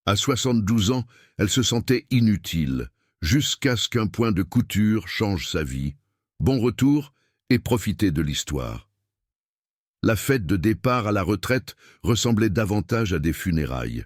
À 72 ans, elle se sentait inutile, jusqu'à ce qu'un point de couture change sa vie. Bon retour et profiter de l'histoire. La fête de départ à la retraite ressemblait davantage à des funérailles.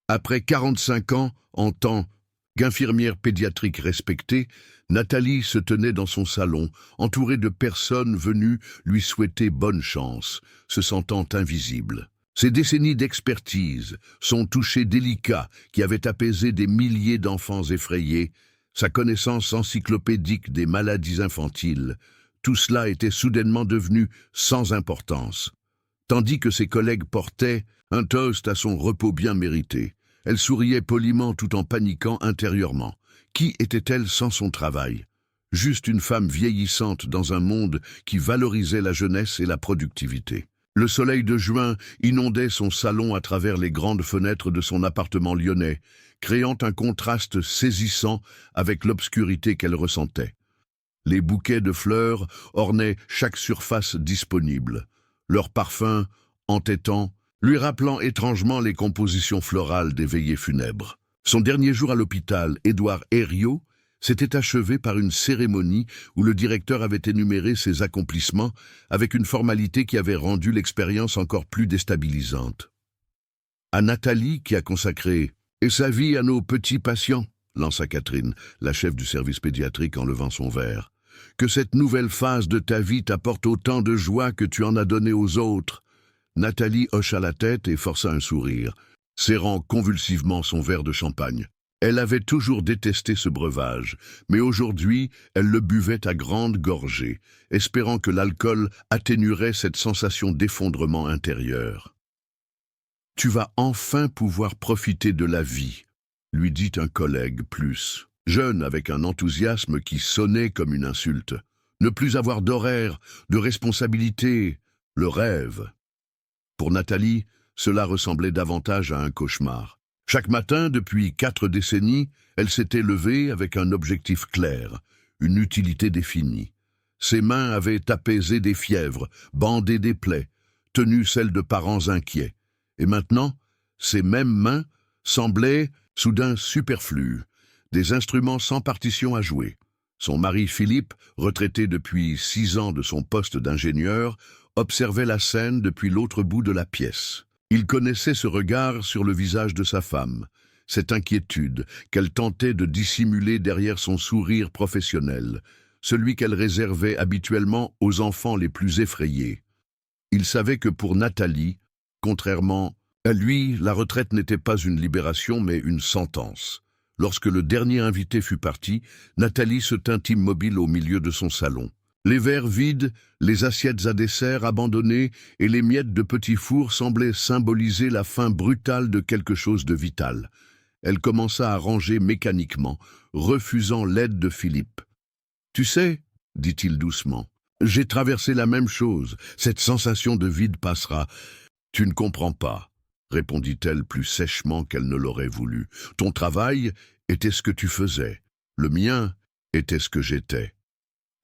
Après 45 ans, en tant qu'infirmière pédiatrique respectée, Nathalie se tenait dans son salon, entourée de personnes venues lui souhaiter bonne chance, se sentant invisible. Ses décennies d'expertise, son toucher délicat qui avait apaisé des milliers d'enfants effrayés, sa connaissance encyclopédique des maladies infantiles, tout cela était soudainement devenu sans importance. Tandis que ses collègues portaient un toast à son repos bien mérité, elle souriait poliment tout en paniquant intérieurement. Qui était-elle sans son travail? Juste une femme vieillissante dans un monde qui valorisait la jeunesse et la productivité. Le soleil de juin inondait son salon à travers les grandes fenêtres de son appartement lyonnais, créant un contraste saisissant avec l'obscurité qu'elle ressentait. Les bouquets de fleurs ornaient chaque surface disponible, leur parfum entêtant, lui rappelant étrangement les compositions florales des veillées funèbres. Son dernier jour à l'hôpital, Édouard Herriot, s'était achevé par une cérémonie où le directeur avait énuméré ses accomplissements avec une formalité qui avait rendu l'expérience encore plus déstabilisante. À Nathalie, qui a consacré « et sa vie à nos petits patients », lança Catherine, la chef du service pédiatrique en levant son verre. « Que cette nouvelle phase de ta vie t'apporte autant de joie que tu en as donné aux autres. » Nathalie hocha la tête et força un sourire, serrant convulsivement son verre de champagne. Elle avait toujours détesté ce breuvage, mais aujourd'hui, elle le buvait à grandes gorgées, espérant que l'alcool atténuerait cette sensation d'effondrement intérieur. « Tu vas enfin pouvoir profiter de la vie », lui dit un collègue plus jeune avec un enthousiasme qui sonnait comme une insulte. Ne plus avoir d'horaire, de responsabilité, le rêve. Pour Nathalie, cela ressemblait davantage à un cauchemar. Chaque matin, depuis 4 décennies, elle s'était levée avec un objectif clair, une utilité définie. Ses mains avaient apaisé des fièvres, bandé des plaies, tenu celles de parents inquiets. Et maintenant, ces mêmes mains semblaient soudain superflues, des instruments sans partition à jouer. Son mari Philippe, retraité depuis 6 ans de son poste d'ingénieur, observait la scène depuis l'autre bout de la pièce. Il connaissait ce regard sur le visage de sa femme, cette inquiétude qu'elle tentait de dissimuler derrière son sourire professionnel, celui qu'elle réservait habituellement aux enfants les plus effrayés. Il savait que pour Nathalie, contrairement à lui, la retraite n'était pas une libération mais une sentence. Lorsque le dernier invité fut parti, Nathalie se tint immobile au milieu de son salon. Les verres vides, les assiettes à dessert abandonnées et les miettes de petits fours semblaient symboliser la fin brutale de quelque chose de vital. Elle commença à ranger mécaniquement, refusant l'aide de Philippe. « Tu sais, dit-il doucement, j'ai traversé la même chose, cette sensation de vide passera. Tu ne comprends pas, répondit-elle plus sèchement qu'elle ne l'aurait voulu. Ton travail était ce que tu faisais, le mien était ce que j'étais.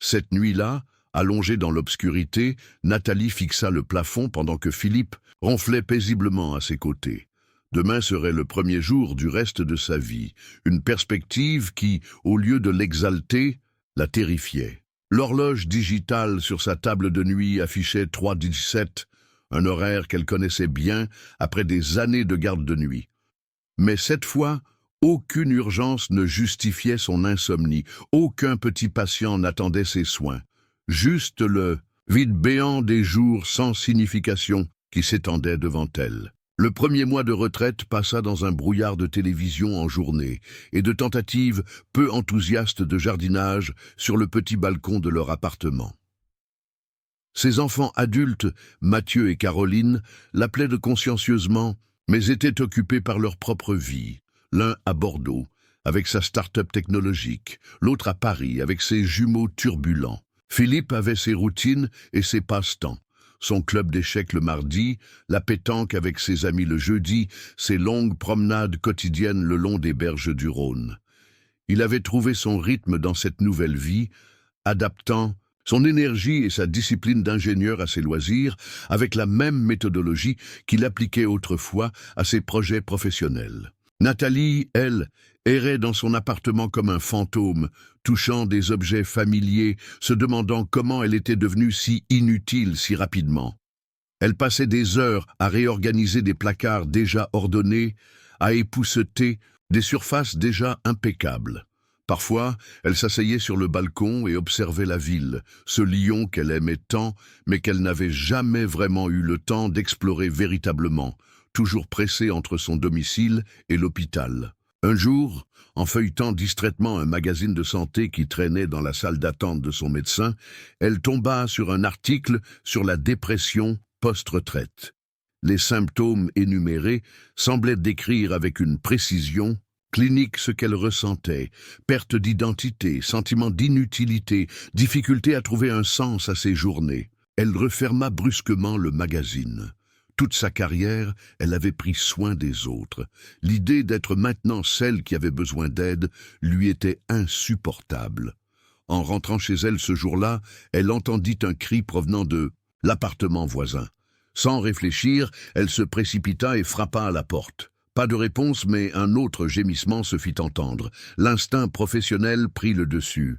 Cette nuit-là, allongée dans l'obscurité, Nathalie fixa le plafond pendant que Philippe ronflait paisiblement à ses côtés. Demain serait le premier jour du reste de sa vie, une perspective qui, au lieu de l'exalter, la terrifiait. L'horloge digitale sur sa table de nuit affichait 3:17, un horaire qu'elle connaissait bien après des années de garde de nuit. Mais cette fois, aucune urgence ne justifiait son insomnie, aucun petit patient n'attendait ses soins. Juste le vide béant des jours sans signification qui s'étendait devant elle. Le premier mois de retraite passa dans un brouillard de télévision en journée et de tentatives peu enthousiastes de jardinage sur le petit balcon de leur appartement. Ses enfants adultes, Mathieu et Caroline, l'appelaient consciencieusement, mais étaient occupés par leur propre vie. L'un à Bordeaux, avec sa start-up technologique, l'autre à Paris, avec ses jumeaux turbulents. Philippe avait ses routines et ses passe-temps. Son club d'échecs le mardi, la pétanque avec ses amis le jeudi, ses longues promenades quotidiennes le long des berges du Rhône. Il avait trouvé son rythme dans cette nouvelle vie, adaptant son énergie et sa discipline d'ingénieur à ses loisirs avec la même méthodologie qu'il appliquait autrefois à ses projets professionnels. Nathalie, elle, errait dans son appartement comme un fantôme, touchant des objets familiers, se demandant comment elle était devenue si inutile si rapidement. Elle passait des heures à réorganiser des placards déjà ordonnés, à épousseter des surfaces déjà impeccables. Parfois, elle s'asseyait sur le balcon et observait la ville, ce Lyon qu'elle aimait tant, mais qu'elle n'avait jamais vraiment eu le temps d'explorer véritablement, toujours pressée entre son domicile et l'hôpital. Un jour, en feuilletant distraitement un magazine de santé qui traînait dans la salle d'attente de son médecin, elle tomba sur un article sur la dépression post-retraite. Les symptômes énumérés semblaient décrire avec une précision clinique ce qu'elle ressentait: perte d'identité, sentiment d'inutilité, difficulté à trouver un sens à ses journées. Elle referma brusquement le magazine. Toute sa carrière, elle avait pris soin des autres. L'idée d'être maintenant celle qui avait besoin d'aide lui était insupportable. En rentrant chez elle ce jour-là, elle entendit un cri provenant de l'appartement voisin. Sans réfléchir, elle se précipita et frappa à la porte. Pas de réponse, mais un autre gémissement se fit entendre. L'instinct professionnel prit le dessus.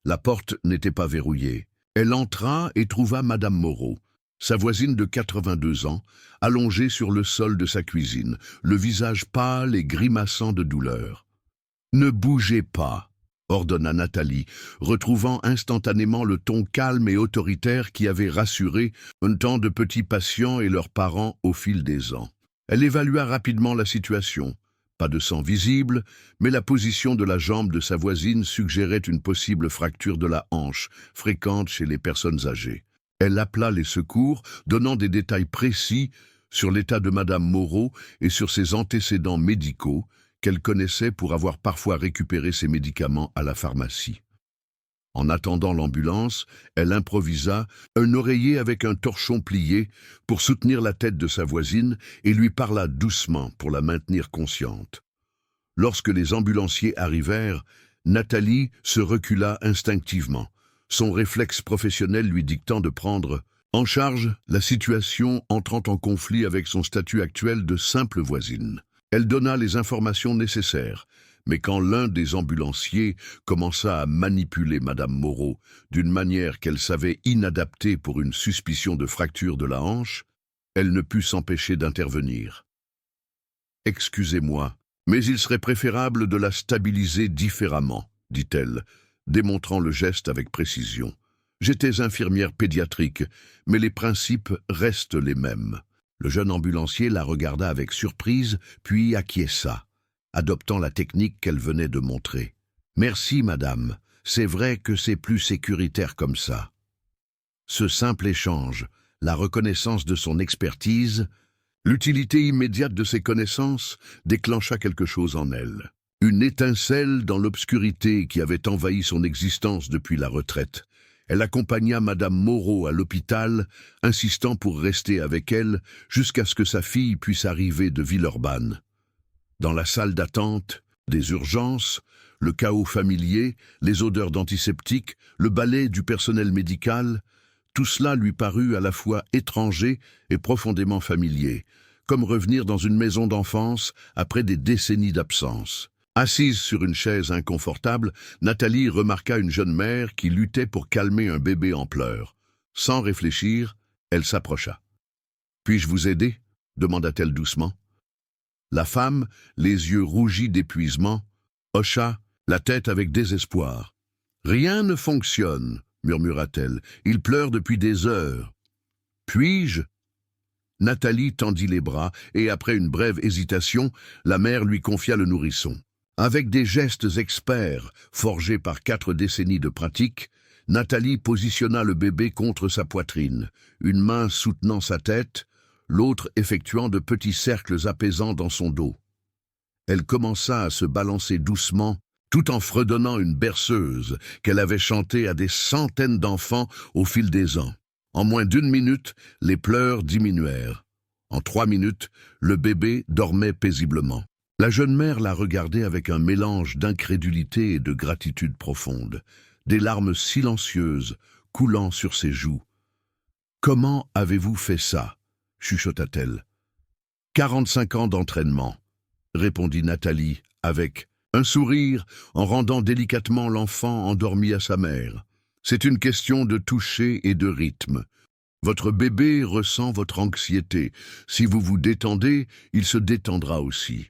La porte n'était pas verrouillée. Elle entra et trouva Madame Moreau, sa voisine de 82 ans, allongée sur le sol de sa cuisine, le visage pâle et grimaçant de douleur. « Ne bougez pas !» ordonna Nathalie, retrouvant instantanément le ton calme et autoritaire qui avait rassuré un tant de petits patients et leurs parents au fil des ans. Elle évalua rapidement la situation. Pas de sang visible, mais la position de la jambe de sa voisine suggérait une possible fracture de la hanche, fréquente chez les personnes âgées. Elle appela les secours, donnant des détails précis sur l'état de Madame Moreau et sur ses antécédents médicaux, qu'elle connaissait pour avoir parfois récupéré ses médicaments à la pharmacie. En attendant l'ambulance, elle improvisa un oreiller avec un torchon plié pour soutenir la tête de sa voisine et lui parla doucement pour la maintenir consciente. Lorsque les ambulanciers arrivèrent, Nathalie se recula instinctivement, son réflexe professionnel lui dictant de prendre en charge la situation entrant en conflit avec son statut actuel de simple voisine. Elle donna les informations nécessaires, mais quand l'un des ambulanciers commença à manipuler Madame Moreau d'une manière qu'elle savait inadaptée pour une suspicion de fracture de la hanche, elle ne put s'empêcher d'intervenir. « Excusez-moi, mais il serait préférable de la stabiliser différemment, » dit-elle, démontrant le geste avec précision. « J'étais infirmière pédiatrique, mais les principes restent les mêmes. » Le jeune ambulancier la regarda avec surprise, puis acquiesça, adoptant la technique qu'elle venait de montrer. « Merci, madame. C'est vrai que c'est plus sécuritaire comme ça. » Ce simple échange, la reconnaissance de son expertise, l'utilité immédiate de ses connaissances déclencha quelque chose en elle. Une étincelle dans l'obscurité qui avait envahi son existence depuis la retraite. Elle accompagna Madame Moreau à l'hôpital, insistant pour rester avec elle jusqu'à ce que sa fille puisse arriver de Villeurbanne. Dans la salle d'attente, des urgences, le chaos familier, les odeurs d'antiseptiques, le balai du personnel médical, tout cela lui parut à la fois étranger et profondément familier, comme revenir dans une maison d'enfance après des décennies d'absence. Assise sur une chaise inconfortable, Nathalie remarqua une jeune mère qui luttait pour calmer un bébé en pleurs. Sans réfléchir, elle s'approcha. « Puis-je vous aider ?» demanda-t-elle doucement. La femme, les yeux rougis d'épuisement, hocha la tête avec désespoir. « Rien ne fonctionne, » murmura-t-elle. « Il pleure depuis des heures. »« Puis-je » Nathalie tendit les bras et, après une brève hésitation, la mère lui confia le nourrisson. Avec des gestes experts, forgés par 4 décennies de pratique, Nathalie positionna le bébé contre sa poitrine, une main soutenant sa tête, l'autre effectuant de petits cercles apaisants dans son dos. Elle commença à se balancer doucement, tout en fredonnant une berceuse qu'elle avait chantée à des centaines d'enfants au fil des ans. En moins d'1 minute, les pleurs diminuèrent. En 3 minutes, le bébé dormait paisiblement. La jeune mère la regardait avec un mélange d'incrédulité et de gratitude profonde, des larmes silencieuses coulant sur ses joues. « Comment avez-vous fait ça ?» chuchota-t-elle. « 45 ans d'entraînement. répondit Nathalie, avec un sourire, en rendant délicatement l'enfant endormi à sa mère. C'est une question de toucher et de rythme. Votre bébé ressent votre anxiété. Si vous vous détendez, il se détendra aussi.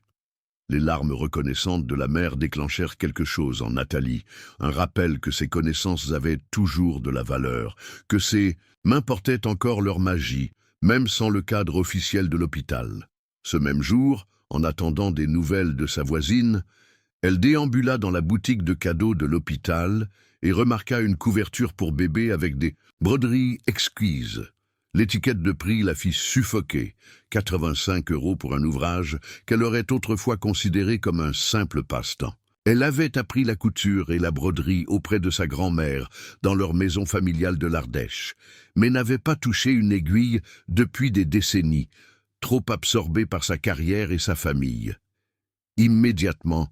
Les larmes reconnaissantes de la mère déclenchèrent quelque chose en Nathalie, un rappel que ses connaissances avaient toujours de la valeur, que ses mains portaient encore leur magie, même sans le cadre officiel de l'hôpital. Ce même jour, en attendant des nouvelles de sa voisine, elle déambula dans la boutique de cadeaux de l'hôpital et remarqua une couverture pour bébé avec des broderies exquises. L'étiquette de prix la fit suffoquer, 85 € pour un ouvrage qu'elle aurait autrefois considéré comme un simple passe-temps. Elle avait appris la couture et la broderie auprès de sa grand-mère dans leur maison familiale de l'Ardèche, mais n'avait pas touché une aiguille depuis des décennies, trop absorbée par sa carrière et sa famille. Immédiatement,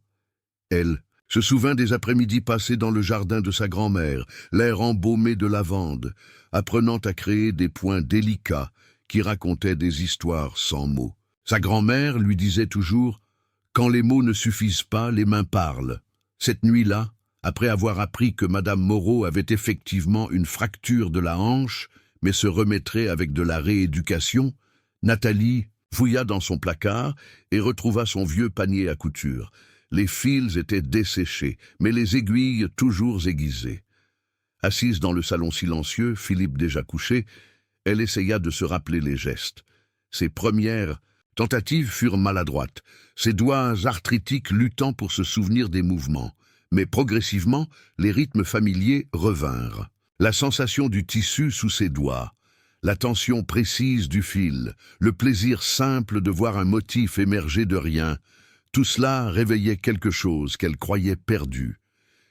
elle se souvint des après-midi passés dans le jardin de sa grand-mère, l'air embaumé de lavande, apprenant à créer des points délicats qui racontaient des histoires sans mots. Sa grand-mère lui disait toujours « Quand les mots ne suffisent pas, les mains parlent ». Cette nuit-là, après avoir appris que Madame Moreau avait effectivement une fracture de la hanche, mais se remettrait avec de la rééducation, Nathalie fouilla dans son placard et retrouva son vieux panier à couture. Les fils étaient desséchés, mais les aiguilles toujours aiguisées. Assise dans le salon silencieux, Philippe déjà couché, elle essaya de se rappeler les gestes. Ses premières tentatives furent maladroites, ses doigts arthritiques luttant pour se souvenir des mouvements. Mais progressivement, les rythmes familiers revinrent. La sensation du tissu sous ses doigts, la tension précise du fil, le plaisir simple de voir un motif émerger de rien, tout cela réveillait quelque chose qu'elle croyait perdu.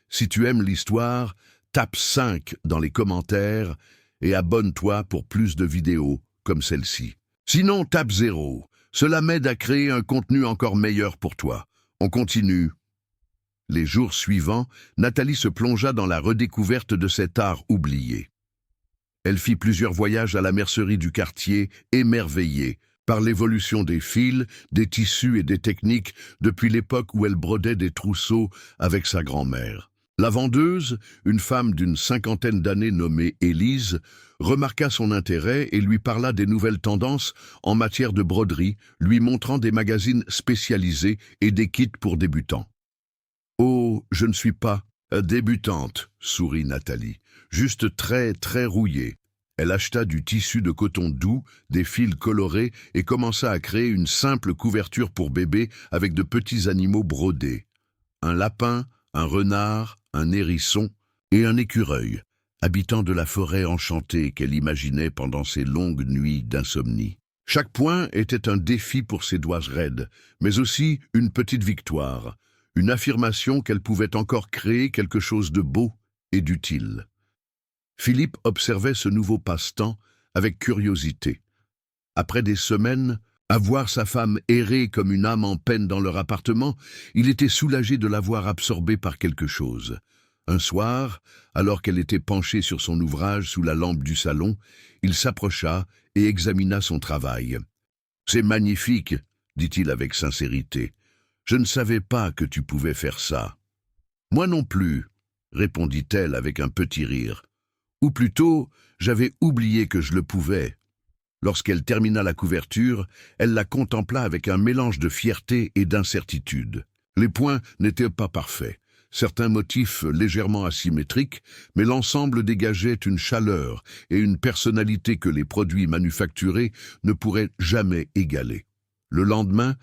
Si tu aimes l'histoire, tape 5 dans les commentaires et abonne-toi pour plus de vidéos comme celle-ci. Sinon, tape 0. Cela m'aide à créer un contenu encore meilleur pour toi. On continue. Les jours suivants, Nathalie se plongea dans la redécouverte de cet art oublié. Elle fit plusieurs voyages à la mercerie du quartier, émerveillée par l'évolution des fils, des tissus et des techniques depuis l'époque où elle brodait des trousseaux avec sa grand-mère. La vendeuse, une femme d'une cinquantaine d'années nommée Élise, remarqua son intérêt et lui parla des nouvelles tendances en matière de broderie, lui montrant des magazines spécialisés et des kits pour débutants. « Oh, je ne suis pas débutante », sourit Nathalie, « juste très, très rouillée. » Elle acheta du tissu de coton doux, des fils colorés et commença à créer une simple couverture pour bébé avec de petits animaux brodés. Un lapin, un renard, un hérisson et un écureuil, habitant de la forêt enchantée qu'elle imaginait pendant ses longues nuits d'insomnie. Chaque point était un défi pour ses doigts raides, mais aussi une petite victoire, une affirmation qu'elle pouvait encore créer quelque chose de beau et d'utile. Philippe observait ce nouveau passe-temps avec curiosité. Après des semaines, à voir sa femme errer comme une âme en peine dans leur appartement, il était soulagé de la voir absorbée par quelque chose. Un soir, alors qu'elle était penchée sur son ouvrage sous la lampe du salon, il s'approcha et examina son travail. « C'est magnifique, » dit-il avec sincérité. « Je ne savais pas que tu pouvais faire ça. »« Moi non plus, » répondit-elle avec un petit rire. « Ou plutôt, j'avais oublié que je le pouvais. » Lorsqu'elle termina la couverture, elle la contempla avec un mélange de fierté et d'incertitude. Les points n'étaient pas parfaits, certains motifs légèrement asymétriques, mais l'ensemble dégageait une chaleur et une personnalité que les produits manufacturés ne pourraient jamais égaler. Le lendemain,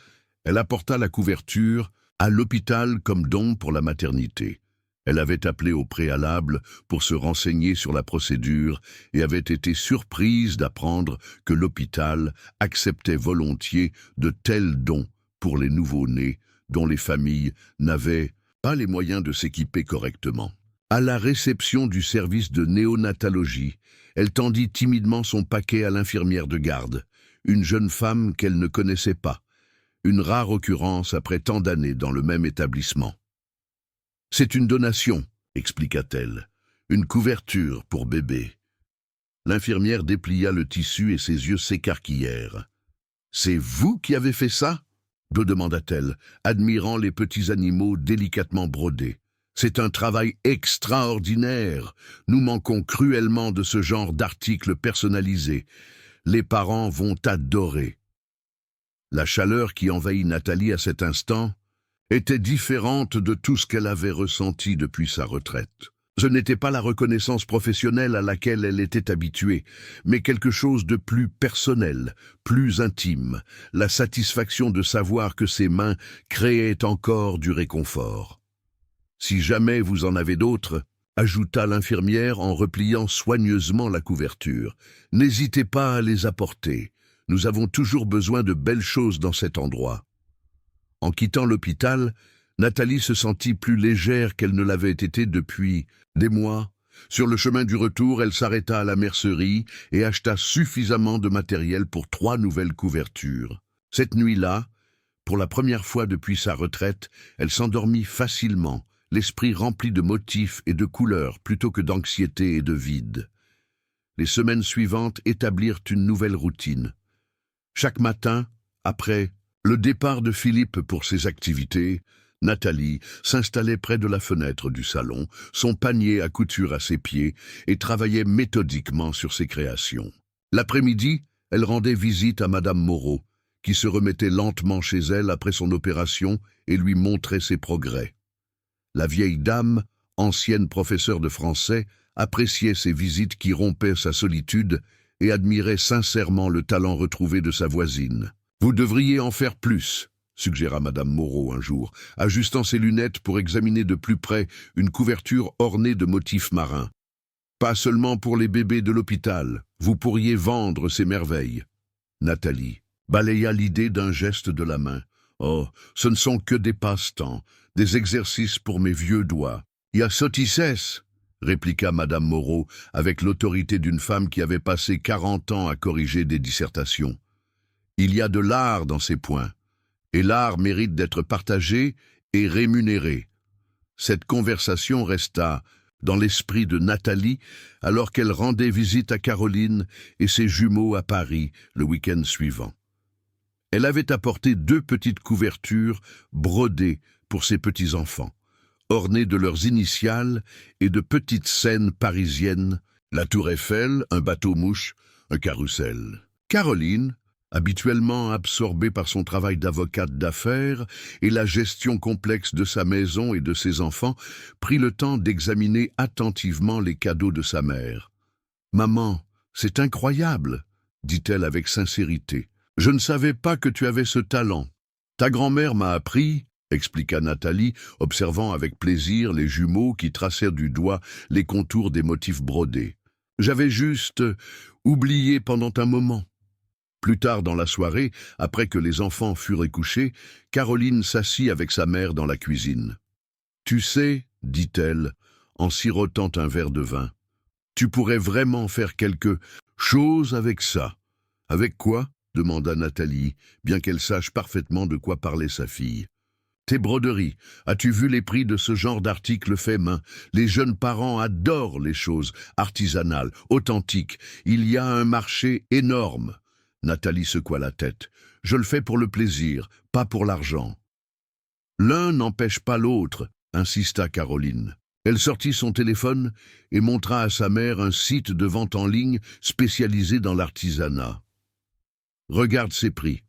elle apporta la couverture à l'hôpital comme don pour la maternité. Elle avait appelé au préalable pour se renseigner sur la procédure et avait été surprise d'apprendre que l'hôpital acceptait volontiers de tels dons pour les nouveau-nés dont les familles n'avaient pas les moyens de s'équiper correctement. À la réception du service de néonatologie, elle tendit timidement son paquet à l'infirmière de garde, une jeune femme qu'elle ne connaissait pas, une rare occurrence après tant d'années dans le même établissement. « C'est une donation, » expliqua-t-elle, « une couverture pour bébé. » L'infirmière déplia le tissu et ses yeux s'écarquillèrent. « C'est vous qui avez fait ça ?» demanda-t-elle, admirant les petits animaux délicatement brodés. C'est un travail extraordinaire. Nous manquons cruellement de ce genre d'articles personnalisés. Les parents vont adorer. La chaleur qui envahit Nathalie à cet instant était différente de tout ce qu'elle avait ressenti depuis sa retraite. Ce n'était pas la reconnaissance professionnelle à laquelle elle était habituée, mais quelque chose de plus personnel, plus intime, la satisfaction de savoir que ses mains créaient encore du réconfort. « Si jamais vous en avez d'autres, » ajouta l'infirmière en repliant soigneusement la couverture, « n'hésitez pas à les apporter. Nous avons toujours besoin de belles choses dans cet endroit. » En quittant l'hôpital, Nathalie se sentit plus légère qu'elle ne l'avait été depuis des mois. Sur le chemin du retour, elle s'arrêta à la mercerie et acheta suffisamment de matériel pour 3 nouvelles couvertures. Cette nuit-là, pour la première fois depuis sa retraite, elle s'endormit facilement, l'esprit rempli de motifs et de couleurs plutôt que d'anxiété et de vide. Les semaines suivantes établirent une nouvelle routine. Chaque matin, après le départ de Philippe pour ses activités, Nathalie s'installait près de la fenêtre du salon, son panier à couture à ses pieds, et travaillait méthodiquement sur ses créations. L'après-midi, elle rendait visite à Madame Moreau, qui se remettait lentement chez elle après son opération et lui montrait ses progrès. La vieille dame, ancienne professeure de français, appréciait ces visites qui rompaient sa solitude et admirait sincèrement le talent retrouvé de sa voisine. « Vous devriez en faire plus », suggéra Madame Moreau un jour, ajustant ses lunettes pour examiner de plus près une couverture ornée de motifs marins. « Pas seulement pour les bébés de l'hôpital, vous pourriez vendre ces merveilles. » Nathalie balaya l'idée d'un geste de la main. « Oh, ce ne sont que des passe-temps, des exercices pour mes vieux doigts. »« Ya sotisses !» répliqua Madame Moreau avec l'autorité d'une femme qui avait passé 40 ans à corriger des dissertations. « Il y a de l'art dans ces points. Et l'art mérite d'être partagé et rémunéré. » Cette conversation resta dans l'esprit de Nathalie alors qu'elle rendait visite à Caroline et ses jumeaux à Paris le week-end suivant. Elle avait apporté 2 petites couvertures brodées pour ses petits-enfants, ornées de leurs initiales et de petites scènes parisiennes, la tour Eiffel, un bateau-mouche, un carrousel. Caroline, habituellement absorbée par son travail d'avocate d'affaires et la gestion complexe de sa maison et de ses enfants, prit le temps d'examiner attentivement les cadeaux de sa mère. « Maman, c'est incroyable !» dit-elle avec sincérité. « Je ne savais pas que tu avais ce talent. Ta grand-mère m'a appris, » expliqua Nathalie, observant avec plaisir les jumeaux qui tracèrent du doigt les contours des motifs brodés. « J'avais juste oublié pendant un moment. » Plus tard dans la soirée, après que les enfants furent couchés, Caroline s'assit avec sa mère dans la cuisine. « Tu sais, dit-elle, en sirotant un verre de vin, tu pourrais vraiment faire quelque chose avec ça. »« Avec quoi ?» demanda Nathalie, bien qu'elle sache parfaitement de quoi parlait sa fille. « Tes broderies. As-tu vu les prix de ce genre d'articles faits main? Les jeunes parents adorent les choses artisanales, authentiques. Il y a un marché énorme. » Nathalie secoua la tête. « Je le fais pour le plaisir, pas pour l'argent. »« L'un n'empêche pas l'autre, » insista Caroline. Elle sortit son téléphone et montra à sa mère un site de vente en ligne spécialisé dans l'artisanat. « Regarde ces prix.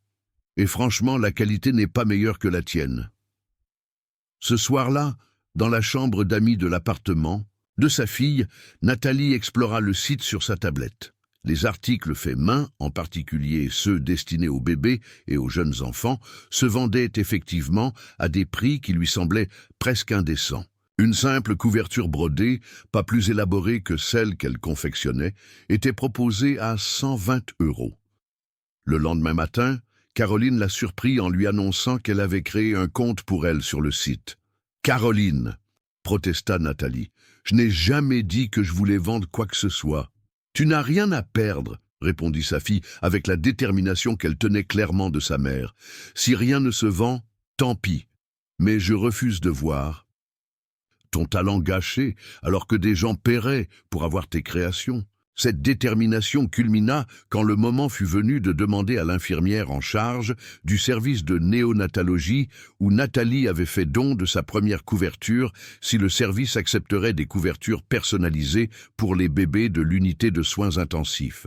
Et franchement, la qualité n'est pas meilleure que la tienne. » Ce soir-là, dans la chambre d'amis de l'appartement de sa fille, Nathalie explora le site sur sa tablette. Les articles faits main, en particulier ceux destinés aux bébés et aux jeunes enfants, se vendaient effectivement à des prix qui lui semblaient presque indécents. Une simple couverture brodée, pas plus élaborée que celle qu'elle confectionnait, était proposée à 120 €. Le lendemain matin, Caroline la surprit en lui annonçant qu'elle avait créé un compte pour elle sur le site. « Caroline !» protesta Nathalie. « Je n'ai jamais dit que je voulais vendre quoi que ce soit. »« Tu n'as rien à perdre, » répondit sa fille avec la détermination qu'elle tenait clairement de sa mère. « Si rien ne se vend, tant pis. Mais je refuse de voir ton talent gâché alors que des gens paieraient pour avoir tes créations. Cette détermination culmina quand le moment fut venu de demander à l'infirmière en charge du service de néonatologie où Nathalie avait fait don de sa première couverture si le service accepterait des couvertures personnalisées pour les bébés de l'unité de soins intensifs.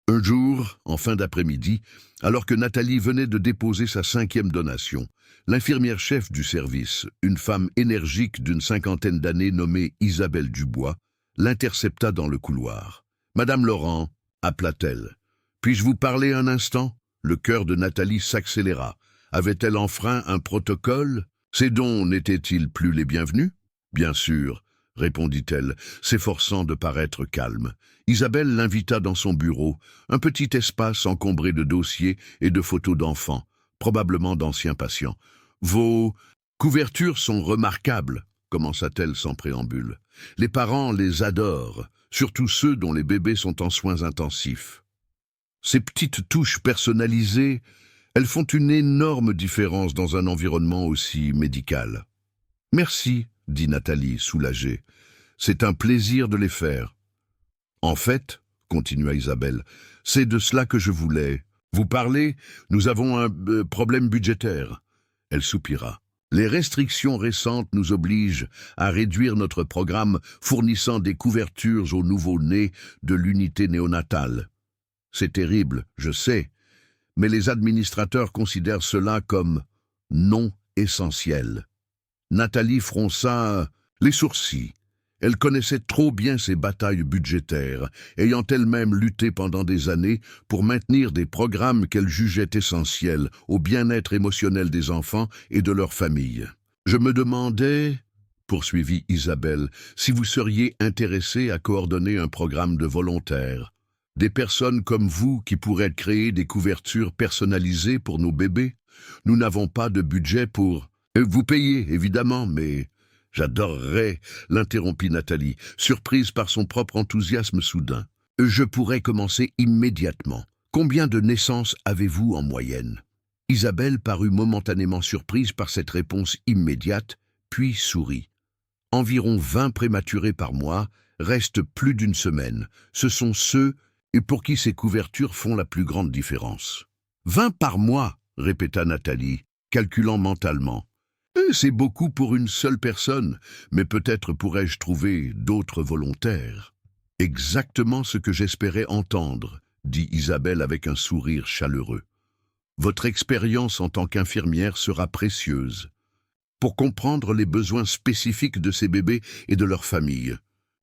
Un jour, en fin d'après-midi, alors que Nathalie venait de déposer sa 5e donation, l'infirmière chef du service, une femme énergique d'une 50aine d'années nommée Isabelle Dubois, l'intercepta dans le couloir. « Madame Laurent », appela-t-elle, « puis-je vous parler un instant ?» Le cœur de Nathalie s'accéléra. Avait-elle enfreint un protocole? Ces dons n'étaient-ils plus les bienvenus? « Bien sûr », répondit-elle, s'efforçant de paraître calme. Isabelle l'invita dans son bureau, un petit espace encombré de dossiers et de photos d'enfants, probablement d'anciens patients. « Vos couvertures sont remarquables », commença-t-elle sans préambule. « Les parents les adorent, surtout ceux dont les bébés sont en soins intensifs. Ces petites touches personnalisées, elles font une énorme différence dans un environnement aussi médical. »« Merci », dit Nathalie, soulagée. « C'est un plaisir de les faire. »« En fait, » continua Isabelle, « c'est de cela que je voulais. Vous parlez, nous avons un problème budgétaire. » Elle soupira. Les restrictions récentes nous obligent à réduire notre programme fournissant des couvertures aux nouveau-nés de l'unité néonatale. C'est terrible, je sais, mais les administrateurs considèrent cela comme non essentiel. Nathalie fronça les sourcils. Elle connaissait trop bien ces batailles budgétaires, ayant elle-même lutté pendant des années pour maintenir des programmes qu'elle jugeait essentiels au bien-être émotionnel des enfants et de leurs familles. « Je me demandais, » poursuivit Isabelle, « si vous seriez intéressé à coordonner un programme de volontaires. Des personnes comme vous qui pourraient créer des couvertures personnalisées pour nos bébés. Nous n'avons pas de budget pour... Vous payez, évidemment, mais... » « J'adorerais, » l'interrompit Nathalie, surprise par son propre enthousiasme soudain. « Je pourrais commencer immédiatement. Combien de naissances avez-vous en moyenne ?» Isabelle parut momentanément surprise par cette réponse immédiate, puis sourit. « Environ 20 prématurés par mois, restent plus d'une semaine. Ce sont ceux pour qui ces couvertures font la plus grande différence. »« 20 par mois !» répéta Nathalie, calculant mentalement. C'est beaucoup pour une seule personne, mais peut-être pourrais-je trouver d'autres volontaires. Exactement ce que j'espérais entendre, dit Isabelle avec un sourire chaleureux. Votre expérience en tant qu'infirmière sera précieuse pour comprendre les besoins spécifiques de ces bébés et de leurs familles.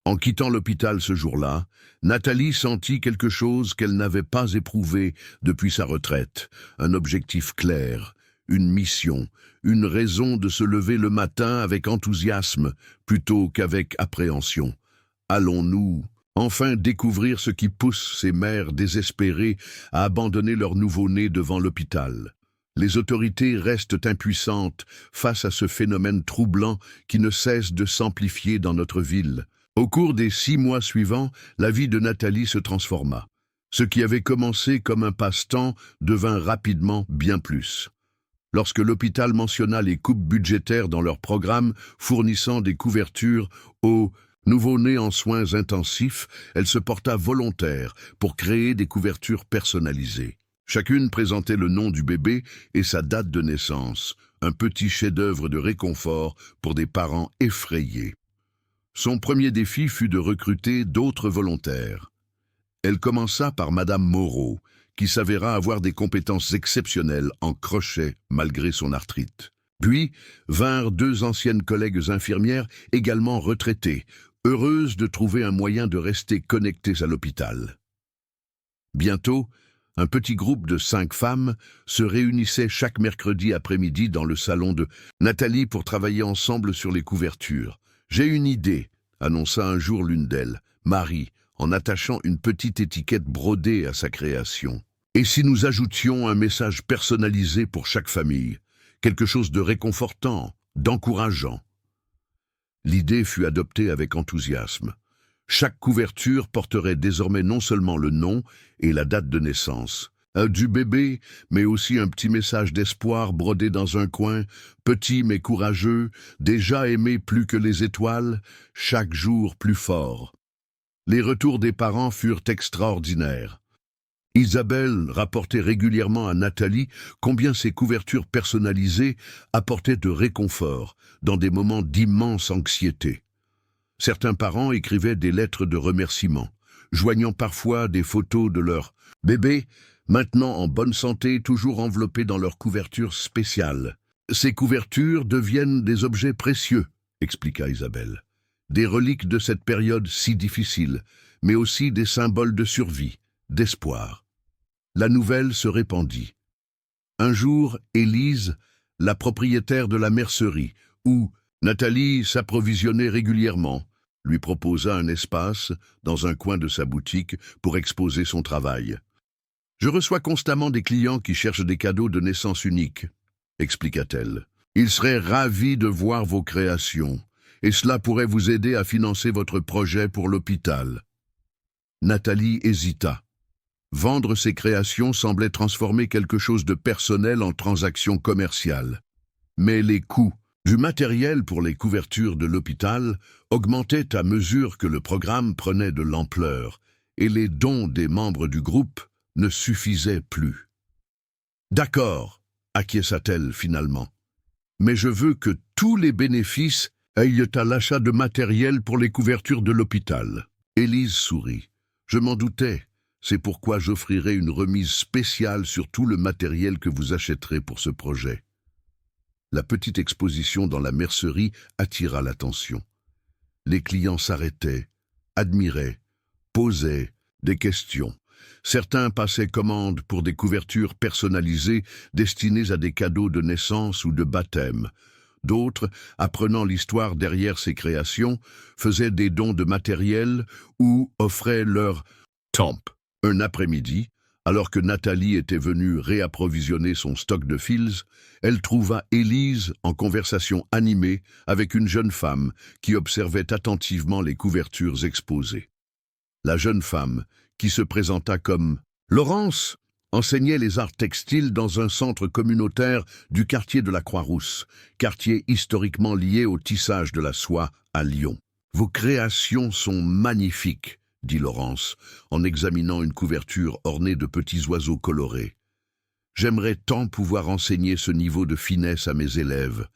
En quittant l'hôpital ce jour-là, Nathalie sentit quelque chose qu'elle n'avait pas éprouvé depuis sa retraite, un objectif clair, une mission, une raison de se lever le matin avec enthousiasme plutôt qu'avec appréhension. Allons-nous enfin découvrir ce qui pousse ces mères désespérées à abandonner leur nouveau-né devant l'hôpital? Les autorités restent impuissantes face à ce phénomène troublant qui ne cesse de s'amplifier dans notre ville. Au cours des 6 mois suivants, la vie de Nathalie se transforma. Ce qui avait commencé comme un passe-temps devint rapidement bien plus. Lorsque l'hôpital mentionna les coupes budgétaires dans leur programme fournissant des couvertures aux nouveau-nés en soins intensifs, elle se porta volontaire pour créer des couvertures personnalisées. Chacune présentait le nom du bébé et sa date de naissance, un petit chef-d'œuvre de réconfort pour des parents effrayés. Son premier défi fut de recruter d'autres volontaires. Elle commença par Madame Moreau, qui s'avéra avoir des compétences exceptionnelles en crochet malgré son arthrite. Puis vinrent 2 anciennes collègues infirmières également retraitées, heureuses de trouver un moyen de rester connectées à l'hôpital. Bientôt, un petit groupe de 5 femmes se réunissait chaque mercredi après-midi dans le salon de Nathalie pour travailler ensemble sur les couvertures. « J'ai une idée », annonça un jour l'une d'elles, Marie, en attachant une petite étiquette brodée à sa création. « Et si nous ajoutions un message personnalisé pour chaque famille, quelque chose de réconfortant, d'encourageant ?» L'idée fut adoptée avec enthousiasme. Chaque couverture porterait désormais non seulement le nom et la date de naissance du bébé, mais aussi un petit message d'espoir brodé dans un coin, petit mais courageux, déjà aimé plus que les étoiles, chaque jour plus fort. Les retours des parents furent extraordinaires. Isabelle rapportait régulièrement à Nathalie combien ses couvertures personnalisées apportaient de réconfort dans des moments d'immense anxiété. Certains parents écrivaient des lettres de remerciement, joignant parfois des photos de leur bébé, maintenant en bonne santé, toujours enveloppés dans leurs couvertures spéciales. Ces couvertures deviennent des objets précieux, expliqua Isabelle. Des reliques de cette période si difficile, mais aussi des symboles de survie, d'espoir. La nouvelle se répandit. Un jour, Élise, la propriétaire de la mercerie, où Nathalie s'approvisionnait régulièrement, lui proposa un espace dans un coin de sa boutique pour exposer son travail. « Je reçois constamment des clients qui cherchent des cadeaux de naissance uniques, » expliqua-t-elle. « Ils seraient ravis de voir vos créations, et cela pourrait vous aider à financer votre projet pour l'hôpital. » Nathalie hésita. Vendre ses créations semblait transformer quelque chose de personnel en transaction commerciale. Mais les coûts du matériel pour les couvertures de l'hôpital augmentaient à mesure que le programme prenait de l'ampleur, et les dons des membres du groupe ne suffisaient plus. « D'accord, » acquiesça-t-elle finalement. « Mais je veux que tous les bénéfices aillent à l'achat de matériel pour les couvertures de l'hôpital. » Élise sourit. « Je m'en doutais. C'est pourquoi j'offrirai une remise spéciale sur tout le matériel que vous achèterez pour ce projet. » La petite exposition dans la mercerie attira l'attention. Les clients s'arrêtaient, admiraient, posaient des questions. Certains passaient commande pour des couvertures personnalisées destinées à des cadeaux de naissance ou de baptême. D'autres, apprenant l'histoire derrière ces créations, faisaient des dons de matériel ou offraient leur temp. Un après-midi, alors que Nathalie était venue réapprovisionner son stock de fils, elle trouva Élise en conversation animée avec une jeune femme qui observait attentivement les couvertures exposées. La jeune femme, qui se présenta comme Laurence, enseignait les arts textiles dans un centre communautaire du quartier de la Croix-Rousse, quartier historiquement lié au tissage de la soie à Lyon. « Vos créations sont magnifiques », dit Laurence, en examinant une couverture ornée de petits oiseaux colorés. « J'aimerais tant pouvoir enseigner ce niveau de finesse à mes élèves,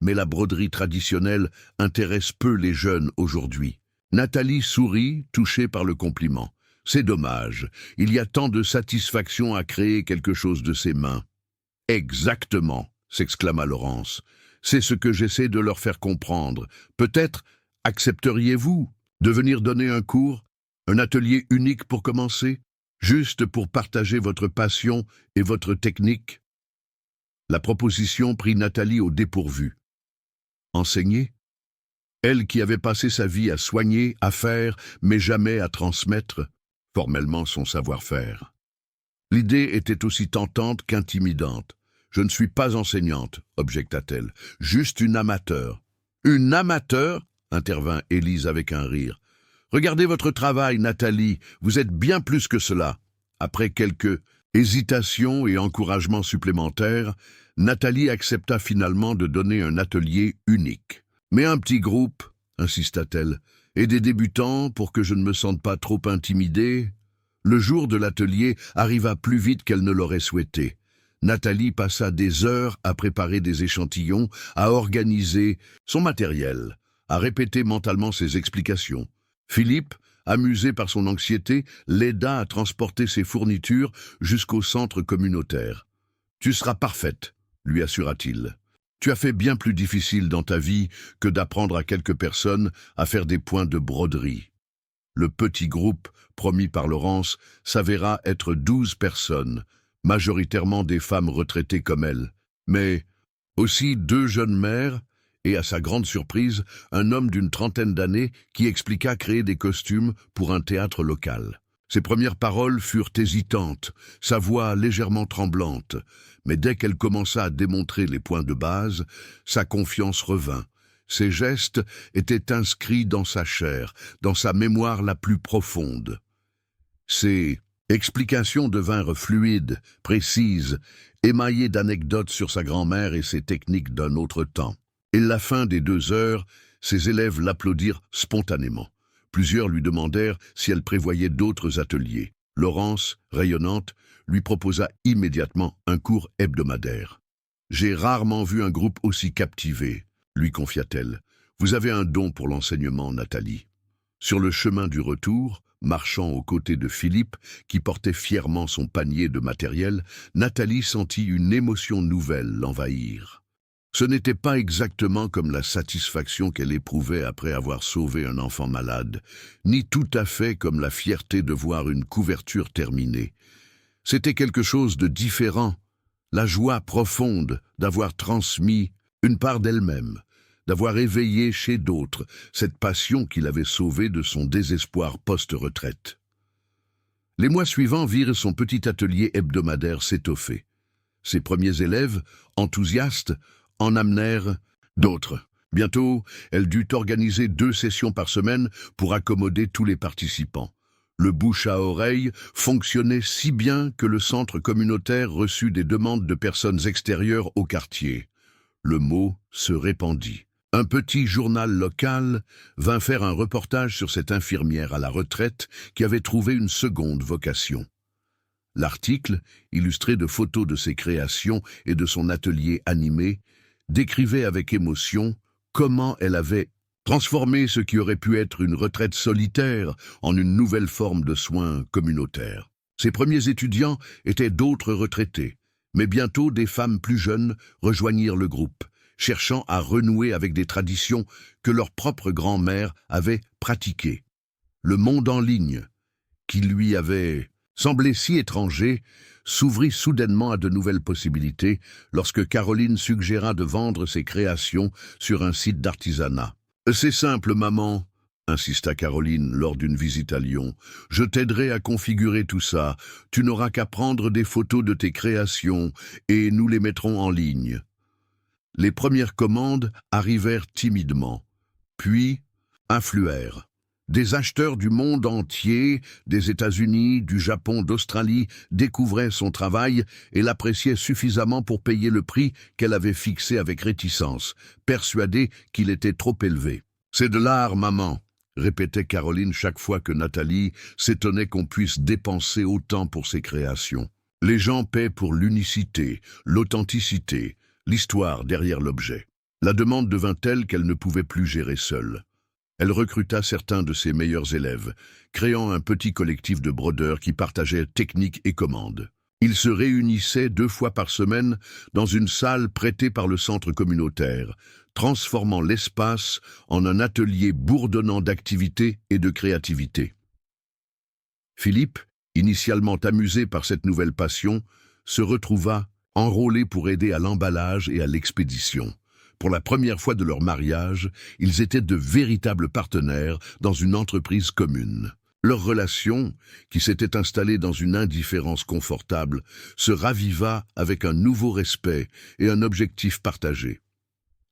mais la broderie traditionnelle intéresse peu les jeunes aujourd'hui. » Nathalie sourit, touchée par le compliment. « C'est dommage, il y a tant de satisfaction à créer quelque chose de ses mains. »« Exactement, » s'exclama Laurence. « C'est ce que j'essaie de leur faire comprendre. Peut-être accepteriez-vous de venir donner un cours, un atelier unique pour commencer, juste pour partager votre passion et votre technique ?» La proposition prit Nathalie au dépourvu. Enseigner ? Elle qui avait passé sa vie à soigner, à faire, mais jamais à transmettre formellement son savoir-faire. L'idée était aussi tentante qu'intimidante. « Je ne suis pas enseignante, » objecta-t-elle, « juste une amateur. »« Une amateur ?» intervint Élise avec un rire. « Regardez votre travail, Nathalie, vous êtes bien plus que cela. » Après quelques hésitations et encouragements supplémentaires, Nathalie accepta finalement de donner un atelier unique. « Mais un petit groupe, » insista-t-elle, « et des débutants pour que je ne me sente pas trop intimidée. » Le jour de l'atelier arriva plus vite qu'elle ne l'aurait souhaité. Nathalie passa des heures à préparer des échantillons, à organiser son matériel, à répéter mentalement ses explications. Philippe, amusé par son anxiété, l'aida à transporter ses fournitures jusqu'au centre communautaire. « Tu seras parfaite, » lui assura-t-il. « Tu as fait bien plus difficile dans ta vie que d'apprendre à quelques personnes à faire des points de broderie. » Le petit groupe, promis par Laurence, s'avéra être 12 personnes, majoritairement des femmes retraitées comme elle, mais aussi 2 jeunes mères et, à sa grande surprise, un homme d'une trentaine d'années qui expliqua créer des costumes pour un théâtre local. Ses premières paroles furent hésitantes, sa voix légèrement tremblante, mais dès qu'elle commença à démontrer les points de base, sa confiance revint. Ses gestes étaient inscrits dans sa chair, dans sa mémoire la plus profonde. Ses explications devinrent fluides, précises, émaillées d'anecdotes sur sa grand-mère et ses techniques d'un autre temps. Et la fin des 2 heures, ses élèves l'applaudirent spontanément. Plusieurs lui demandèrent si elle prévoyait d'autres ateliers. Laurence, rayonnante, lui proposa immédiatement un cours hebdomadaire. « J'ai rarement vu un groupe aussi captivé », lui confia-t-elle. « Vous avez un don pour l'enseignement, Nathalie. » Sur le chemin du retour, marchant aux côtés de Philippe, qui portait fièrement son panier de matériel, Nathalie sentit une émotion nouvelle l'envahir. Ce n'était pas exactement comme la satisfaction qu'elle éprouvait après avoir sauvé un enfant malade, ni tout à fait comme la fierté de voir une couverture terminée. C'était quelque chose de différent, la joie profonde d'avoir transmis une part d'elle-même, d'avoir éveillé chez d'autres cette passion qui l'avait sauvée de son désespoir post-retraite. Les mois suivants virent son petit atelier hebdomadaire s'étoffer. Ses premiers élèves, enthousiastes, en amenèrent d'autres. Bientôt, elle dut organiser 2 sessions par semaine pour accommoder tous les participants. Le bouche à oreille fonctionnait si bien que le centre communautaire reçut des demandes de personnes extérieures au quartier. Le mot se répandit. Un petit journal local vint faire un reportage sur cette infirmière à la retraite qui avait trouvé une seconde vocation. L'article, illustré de photos de ses créations et de son atelier animé, décrivait avec émotion comment elle avait transformé ce qui aurait pu être une retraite solitaire en une nouvelle forme de soins communautaires. Ses premiers étudiants étaient d'autres retraités, mais bientôt des femmes plus jeunes rejoignirent le groupe, cherchant à renouer avec des traditions que leur propre grand-mère avait pratiquées. Le monde en ligne, qui lui avait semblé si étranger, s'ouvrit soudainement à de nouvelles possibilités lorsque Caroline suggéra de vendre ses créations sur un site d'artisanat. « C'est simple, maman », insista Caroline lors d'une visite à Lyon. « Je t'aiderai à configurer tout ça. Tu n'auras qu'à prendre des photos de tes créations et nous les mettrons en ligne. » Les premières commandes arrivèrent timidement, puis affluèrent. Des acheteurs du monde entier, des États-Unis, du Japon, d'Australie, découvraient son travail et l'appréciaient suffisamment pour payer le prix qu'elle avait fixé avec réticence, persuadée qu'il était trop élevé. « C'est de l'art, maman », répétait Caroline chaque fois que Nathalie s'étonnait qu'on puisse dépenser autant pour ses créations. Les gens paient pour l'unicité, l'authenticité, l'histoire derrière l'objet. La demande devint telle qu'elle ne pouvait plus gérer seule. Elle recruta certains de ses meilleurs élèves, créant un petit collectif de brodeurs qui partageaient techniques et commandes. Ils se réunissaient 2 fois par semaine dans une salle prêtée par le centre communautaire, transformant l'espace en un atelier bourdonnant d'activité et de créativité. Philippe, initialement amusé par cette nouvelle passion, se retrouva enrôlé pour aider à l'emballage et à l'expédition. Pour la première fois de leur mariage, ils étaient de véritables partenaires dans une entreprise commune. Leur relation, qui s'était installée dans une indifférence confortable, se raviva avec un nouveau respect et un objectif partagé.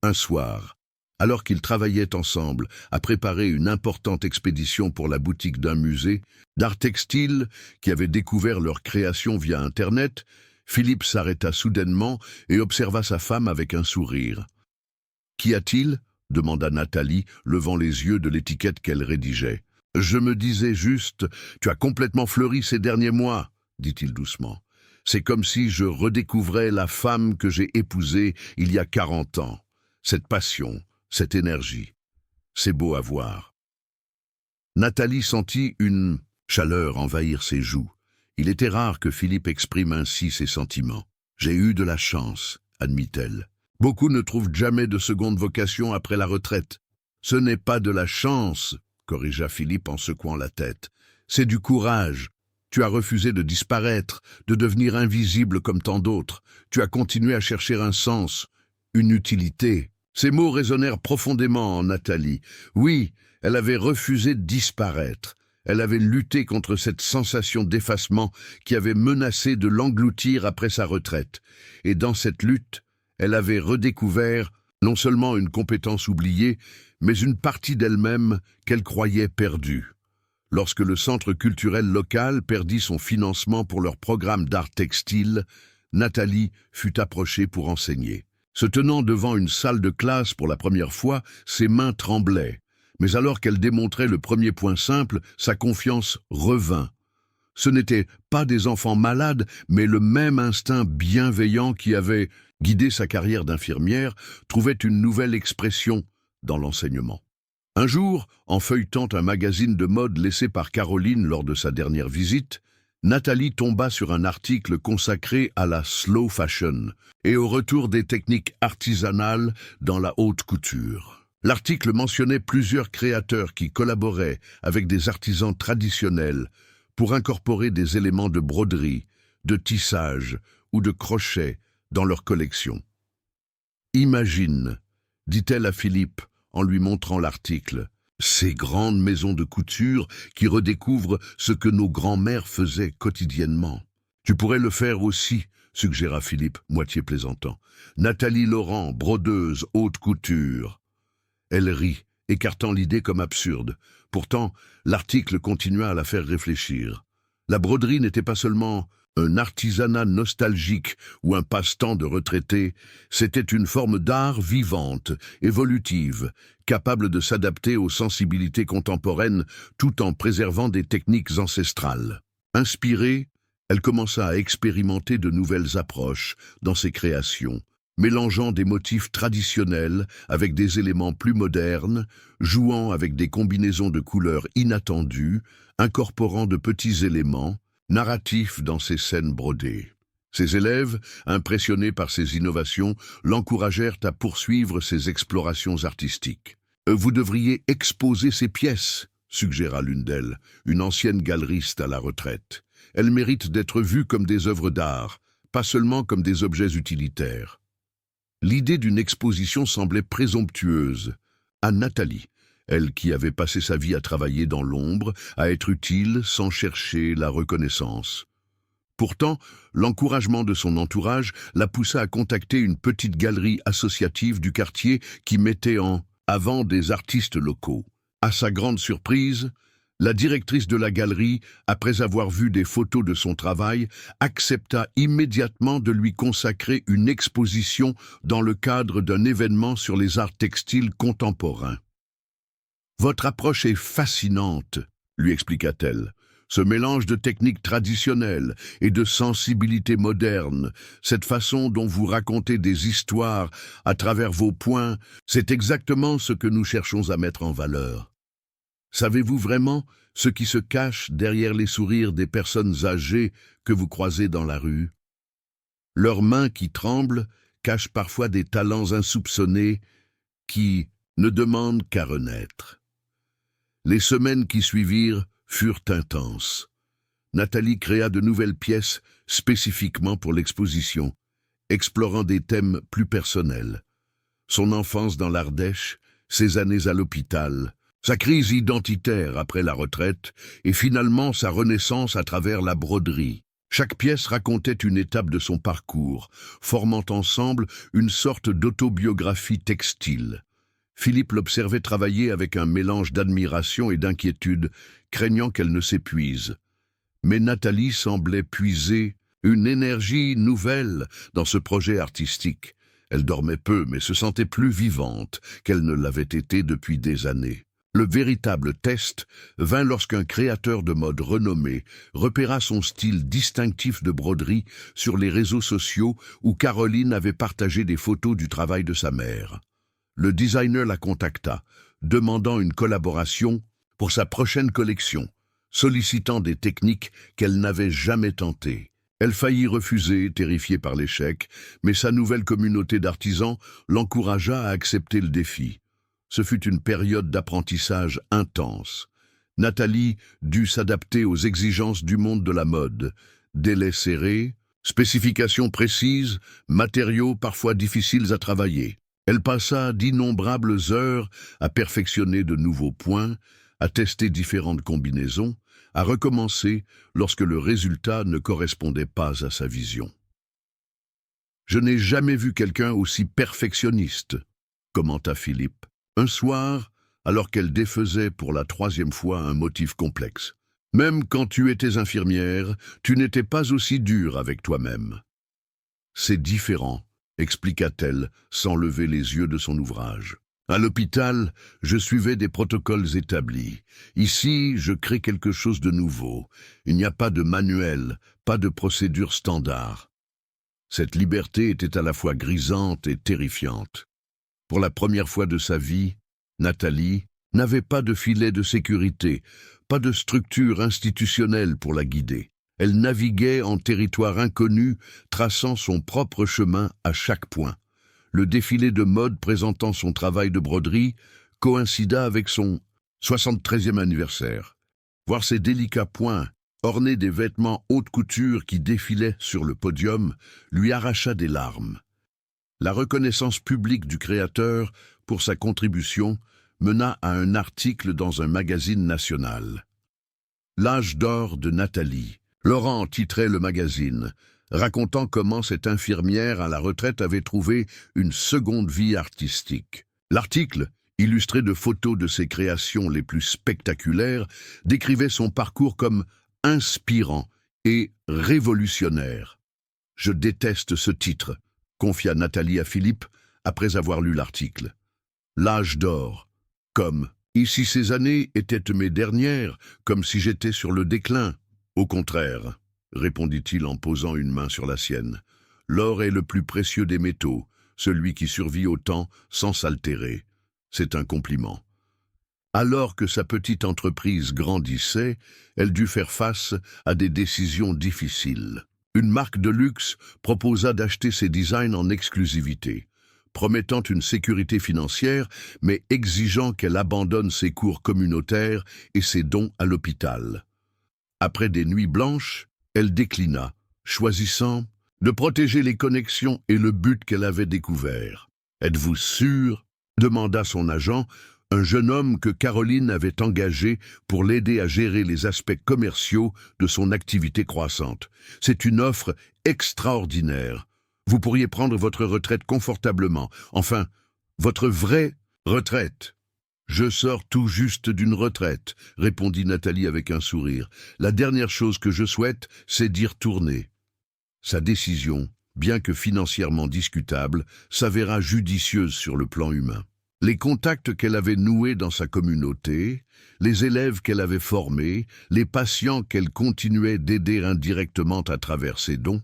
Un soir, alors qu'ils travaillaient ensemble à préparer une importante expédition pour la boutique d'un musée d'art textile qui avait découvert leur création via Internet, Philippe s'arrêta soudainement et observa sa femme avec un sourire. « Qu'y a-t-il » demanda Nathalie, levant les yeux de l'étiquette qu'elle rédigeait. « Je me disais juste, tu as complètement fleuri ces derniers mois, dit-il doucement. C'est comme si je redécouvrais la femme que j'ai épousée il y a 40 ans. Cette passion, cette énergie. C'est beau à voir. » Nathalie sentit une chaleur envahir ses joues. Il était rare que Philippe exprime ainsi ses sentiments. « J'ai eu de la chance, » admit-elle. « Beaucoup ne trouvent jamais de seconde vocation après la retraite. »« Ce n'est pas de la chance, » corrigea Philippe en secouant la tête. « C'est du courage. Tu as refusé de disparaître, de devenir invisible comme tant d'autres. Tu as continué à chercher un sens, une utilité. » Ces mots résonnèrent profondément en Nathalie. Oui, elle avait refusé de disparaître. Elle avait lutté contre cette sensation d'effacement qui avait menacé de l'engloutir après sa retraite. Et dans cette lutte, elle avait redécouvert non seulement une compétence oubliée, mais une partie d'elle-même qu'elle croyait perdue. Lorsque le centre culturel local perdit son financement pour leur programme d'art textile, Nathalie fut approchée pour enseigner. Se tenant devant une salle de classe pour la première fois, ses mains tremblaient. Mais alors qu'elle démontrait le premier point simple, sa confiance revint. Ce n'étaient pas des enfants malades, mais le même instinct bienveillant qui avait guidé sa carrière d'infirmière trouvait une nouvelle expression dans l'enseignement. Un jour, en feuilletant un magazine de mode laissé par Caroline lors de sa dernière visite, Nathalie tomba sur un article consacré à la slow fashion et au retour des techniques artisanales dans la haute couture. L'article mentionnait plusieurs créateurs qui collaboraient avec des artisans traditionnels pour incorporer des éléments de broderie, de tissage ou de crochet dans leur collection. « Imagine », dit-elle à Philippe en lui montrant l'article, « ces grandes maisons de couture qui redécouvrent ce que nos grands-mères faisaient quotidiennement. Tu pourrais le faire aussi, » suggéra Philippe, moitié plaisantant. « Nathalie Laurent, brodeuse, haute couture. » Elle rit, écartant l'idée comme absurde. Pourtant, l'article continua à la faire réfléchir. La broderie n'était pas seulement un artisanat nostalgique ou un passe-temps de retraités, c'était une forme d'art vivante, évolutive, capable de s'adapter aux sensibilités contemporaines tout en préservant des techniques ancestrales. Inspirée, elle commença à expérimenter de nouvelles approches dans ses créations, mélangeant des motifs traditionnels avec des éléments plus modernes, jouant avec des combinaisons de couleurs inattendues, incorporant de petits éléments narratifs dans ses scènes brodées. Ses élèves, impressionnés par ses innovations, l'encouragèrent à poursuivre ses explorations artistiques. « Vous devriez exposer ces pièces », suggéra l'une d'elles, une ancienne galeriste à la retraite. « Elles méritent d'être vues comme des œuvres d'art, pas seulement comme des objets utilitaires. » L'idée d'une exposition semblait présomptueuse à Nathalie, elle qui avait passé sa vie à travailler dans l'ombre, à être utile sans chercher la reconnaissance. Pourtant, l'encouragement de son entourage la poussa à contacter une petite galerie associative du quartier qui mettait en avant des artistes locaux. À sa grande surprise, la directrice de la galerie, après avoir vu des photos de son travail, accepta immédiatement de lui consacrer une exposition dans le cadre d'un événement sur les arts textiles contemporains. « Votre approche est fascinante », lui expliqua-t-elle. « Ce mélange de techniques traditionnelles et de sensibilité moderne, cette façon dont vous racontez des histoires à travers vos points, c'est exactement ce que nous cherchons à mettre en valeur. Savez-vous vraiment ce qui se cache derrière les sourires des personnes âgées que vous croisez dans la rue? Leurs mains qui tremblent cachent parfois des talents insoupçonnés qui ne demandent qu'à renaître. » Les semaines qui suivirent furent intenses. Nathalie créa de nouvelles pièces spécifiquement pour l'exposition, explorant des thèmes plus personnels. Son enfance dans l'Ardèche, ses années à l'hôpital, sa crise identitaire après la retraite et finalement sa renaissance à travers la broderie. Chaque pièce racontait une étape de son parcours, formant ensemble une sorte d'autobiographie textile. Philippe l'observait travailler avec un mélange d'admiration et d'inquiétude, craignant qu'elle ne s'épuise. Mais Nathalie semblait puiser une énergie nouvelle dans ce projet artistique. Elle dormait peu, mais se sentait plus vivante qu'elle ne l'avait été depuis des années. Le véritable test vint lorsqu'un créateur de mode renommé repéra son style distinctif de broderie sur les réseaux sociaux où Caroline avait partagé des photos du travail de sa mère. Le designer la contacta, demandant une collaboration pour sa prochaine collection, sollicitant des techniques qu'elle n'avait jamais tentées. Elle faillit refuser, terrifiée par l'échec, mais sa nouvelle communauté d'artisans l'encouragea à accepter le défi. Ce fut une période d'apprentissage intense. Nathalie dut s'adapter aux exigences du monde de la mode, délais serrés, spécifications précises, matériaux parfois difficiles à travailler. Elle passa d'innombrables heures à perfectionner de nouveaux points, à tester différentes combinaisons, à recommencer lorsque le résultat ne correspondait pas à sa vision. « Je n'ai jamais vu quelqu'un aussi perfectionniste », commenta Philippe. Un soir, alors qu'elle défaisait pour la 3e fois un motif complexe. « Même quand tu étais infirmière, tu n'étais pas aussi dure avec toi-même. »« C'est différent, » expliqua-t-elle sans lever les yeux de son ouvrage. À l'hôpital, je suivais des protocoles établis. Ici, je crée quelque chose de nouveau. Il n'y a pas de manuel, pas de procédure standard. Cette liberté était à la fois grisante et terrifiante. Pour la première fois de sa vie, Nathalie n'avait pas de filet de sécurité, pas de structure institutionnelle pour la guider. Elle naviguait en territoire inconnu, traçant son propre chemin à chaque point. Le défilé de mode présentant son travail de broderie coïncida avec son 73e anniversaire. Voir ces délicats points, ornés des vêtements haute couture qui défilaient sur le podium, lui arracha des larmes. La reconnaissance publique du créateur pour sa contribution mena à un article dans un magazine national. L'âge d'or de Nathalie. Laurent titrait le magazine, racontant comment cette infirmière à la retraite avait trouvé une seconde vie artistique. L'article, illustré de photos de ses créations les plus spectaculaires, décrivait son parcours comme inspirant et révolutionnaire. « Je déteste ce titre », confia Nathalie à Philippe après avoir lu l'article. L'âge d'or, comme « Ici ces années étaient mes dernières, comme si j'étais sur le déclin. » Au contraire, répondit-il en posant une main sur la sienne. L'or est le plus précieux des métaux, celui qui survit au temps sans s'altérer. C'est un compliment. Alors que sa petite entreprise grandissait, elle dut faire face à des décisions difficiles. Une marque de luxe proposa d'acheter ses designs en exclusivité, promettant une sécurité financière, mais exigeant qu'elle abandonne ses cours communautaires et ses dons à l'hôpital. Après des nuits blanches, elle déclina, choisissant de protéger les connexions et le but qu'elle avait découvert. « Êtes-vous sûr ?» demanda son agent, un jeune homme que Caroline avait engagé pour l'aider à gérer les aspects commerciaux de son activité croissante. « C'est une offre extraordinaire. Vous pourriez prendre votre retraite confortablement. Enfin, votre vraie retraite. » « Je sors tout juste d'une retraite, » répondit Nathalie avec un sourire. « La dernière chose que je souhaite, c'est d'y retourner. » Sa décision, bien que financièrement discutable, s'avéra judicieuse sur le plan humain. Les contacts qu'elle avait noués dans sa communauté, les élèves qu'elle avait formés, les patients qu'elle continuait d'aider indirectement à travers ses dons,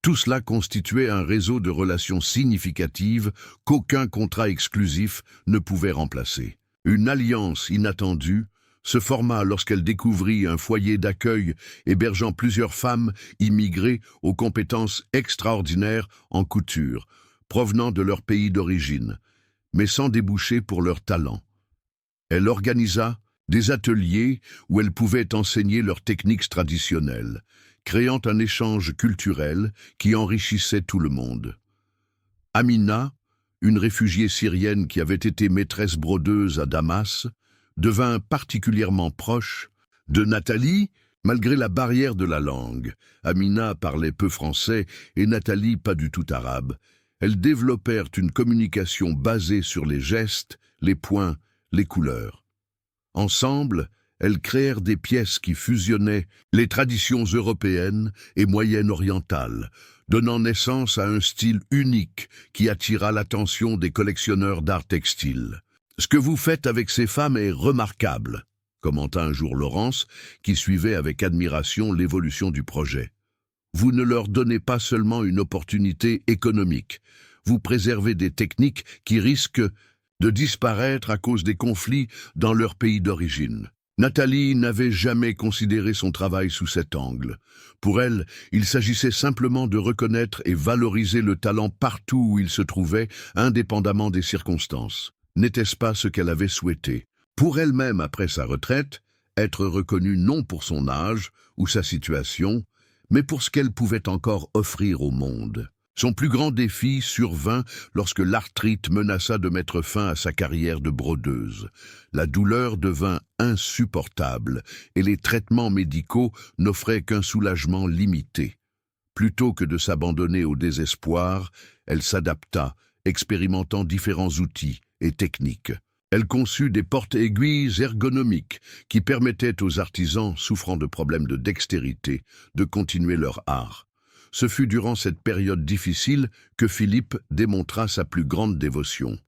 tout cela constituait un réseau de relations significatives qu'aucun contrat exclusif ne pouvait remplacer. Une alliance inattendue se forma lorsqu'elle découvrit un foyer d'accueil hébergeant plusieurs femmes immigrées aux compétences extraordinaires en couture, provenant de leur pays d'origine, mais sans déboucher pour leur talent. Elle organisa des ateliers où elles pouvaient enseigner leurs techniques traditionnelles, créant un échange culturel qui enrichissait tout le monde. Amina, une réfugiée syrienne qui avait été maîtresse brodeuse à Damas, devint particulièrement proche de Nathalie, malgré la barrière de la langue. Amina parlait peu français et Nathalie pas du tout arabe. Elles développèrent une communication basée sur les gestes, les points, les couleurs. Ensemble, elles créèrent des pièces qui fusionnaient les traditions européennes et moyen-orientales, donnant naissance à un style unique qui attira l'attention des collectionneurs d'art textile. « Ce que vous faites avec ces femmes est remarquable », commenta un jour Laurence, qui suivait avec admiration l'évolution du projet. « Vous ne leur donnez pas seulement une opportunité économique, vous préservez des techniques qui risquent de disparaître à cause des conflits dans leur pays d'origine. » Nathalie n'avait jamais considéré son travail sous cet angle. Pour elle, il s'agissait simplement de reconnaître et valoriser le talent partout où il se trouvait, indépendamment des circonstances. N'était-ce pas ce qu'elle avait souhaité? Pour elle-même, après sa retraite, être reconnue non pour son âge ou sa situation, mais pour ce qu'elle pouvait encore offrir au monde. Son plus grand défi survint lorsque l'arthrite menaça de mettre fin à sa carrière de brodeuse. La douleur devint insupportable et les traitements médicaux n'offraient qu'un soulagement limité. Plutôt que de s'abandonner au désespoir, elle s'adapta, expérimentant différents outils et techniques. Elle conçut des porte-aiguilles ergonomiques qui permettaient aux artisans souffrant de problèmes de dextérité de continuer leur art. Ce fut durant cette période difficile que Philippe démontra sa plus grande dévotion.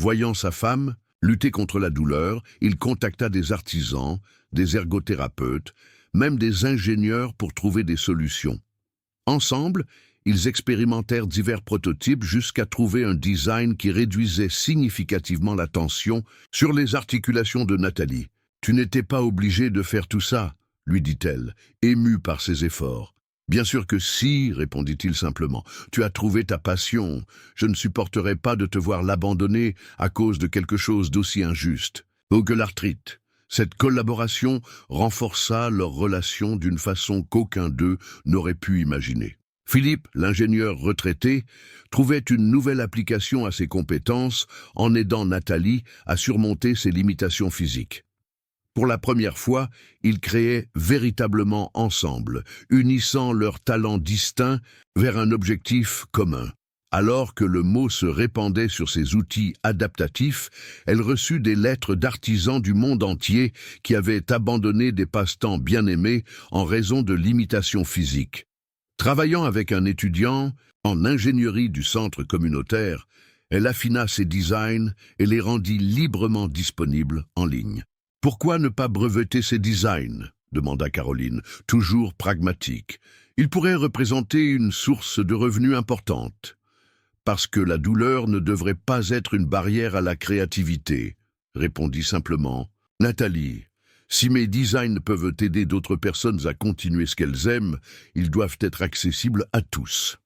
Voyant sa femme lutter contre la douleur, il contacta des artisans, des ergothérapeutes, même des ingénieurs pour trouver des solutions. Ensemble, ils expérimentèrent divers prototypes jusqu'à trouver un design qui réduisait significativement la tension sur les articulations de Nathalie. « Tu n'étais pas obligé de faire tout ça », lui dit-elle, émue par ses efforts. « Bien sûr que si, répondit-il simplement. Tu as trouvé ta passion. Je ne supporterai pas de te voir l'abandonner à cause de quelque chose d'aussi injuste. » Oh, que l'arthrite! Cette collaboration renforça leur relation d'une façon qu'aucun d'eux n'aurait pu imaginer. Philippe, l'ingénieur retraité, trouvait une nouvelle application à ses compétences en aidant Nathalie à surmonter ses limitations physiques. Pour la première fois, ils créaient véritablement ensemble, unissant leurs talents distincts vers un objectif commun. Alors que le mot se répandait sur ces outils adaptatifs, elle reçut des lettres d'artisans du monde entier qui avaient abandonné des passe-temps bien aimés en raison de limitations physiques. Travaillant avec un étudiant en ingénierie du centre communautaire, elle affina ses designs et les rendit librement disponibles en ligne. « Pourquoi ne pas breveter ces designs ?» demanda Caroline, toujours pragmatique. « Ils pourraient représenter une source de revenus importante. » Parce que la douleur ne devrait pas être une barrière à la créativité, répondit simplement Nathalie. Si mes designs peuvent aider d'autres personnes à continuer ce qu'elles aiment, ils doivent être accessibles à tous.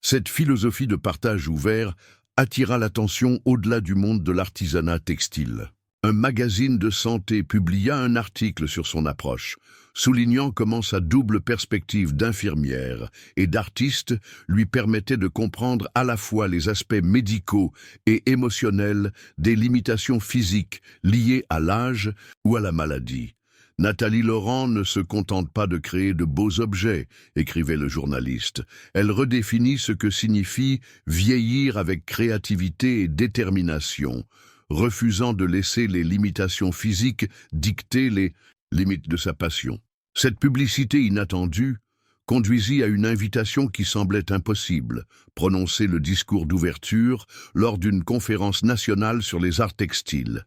Cette philosophie de partage ouvert attira l'attention au-delà du monde de l'artisanat textile. Un magazine de santé publia un article sur son approche, soulignant comment sa double perspective d'infirmière et d'artiste lui permettait de comprendre à la fois les aspects médicaux et émotionnels des limitations physiques liées à l'âge ou à la maladie. Nathalie Laurent ne se contente pas de créer de beaux objets, écrivait le journaliste. Elle redéfinit ce que signifie vieillir avec créativité et détermination, refusant de laisser les limitations physiques dicter les limites de sa passion. Cette publicité inattendue conduisit à une invitation qui semblait impossible, prononcer le discours d'ouverture lors d'une conférence nationale sur les arts textiles.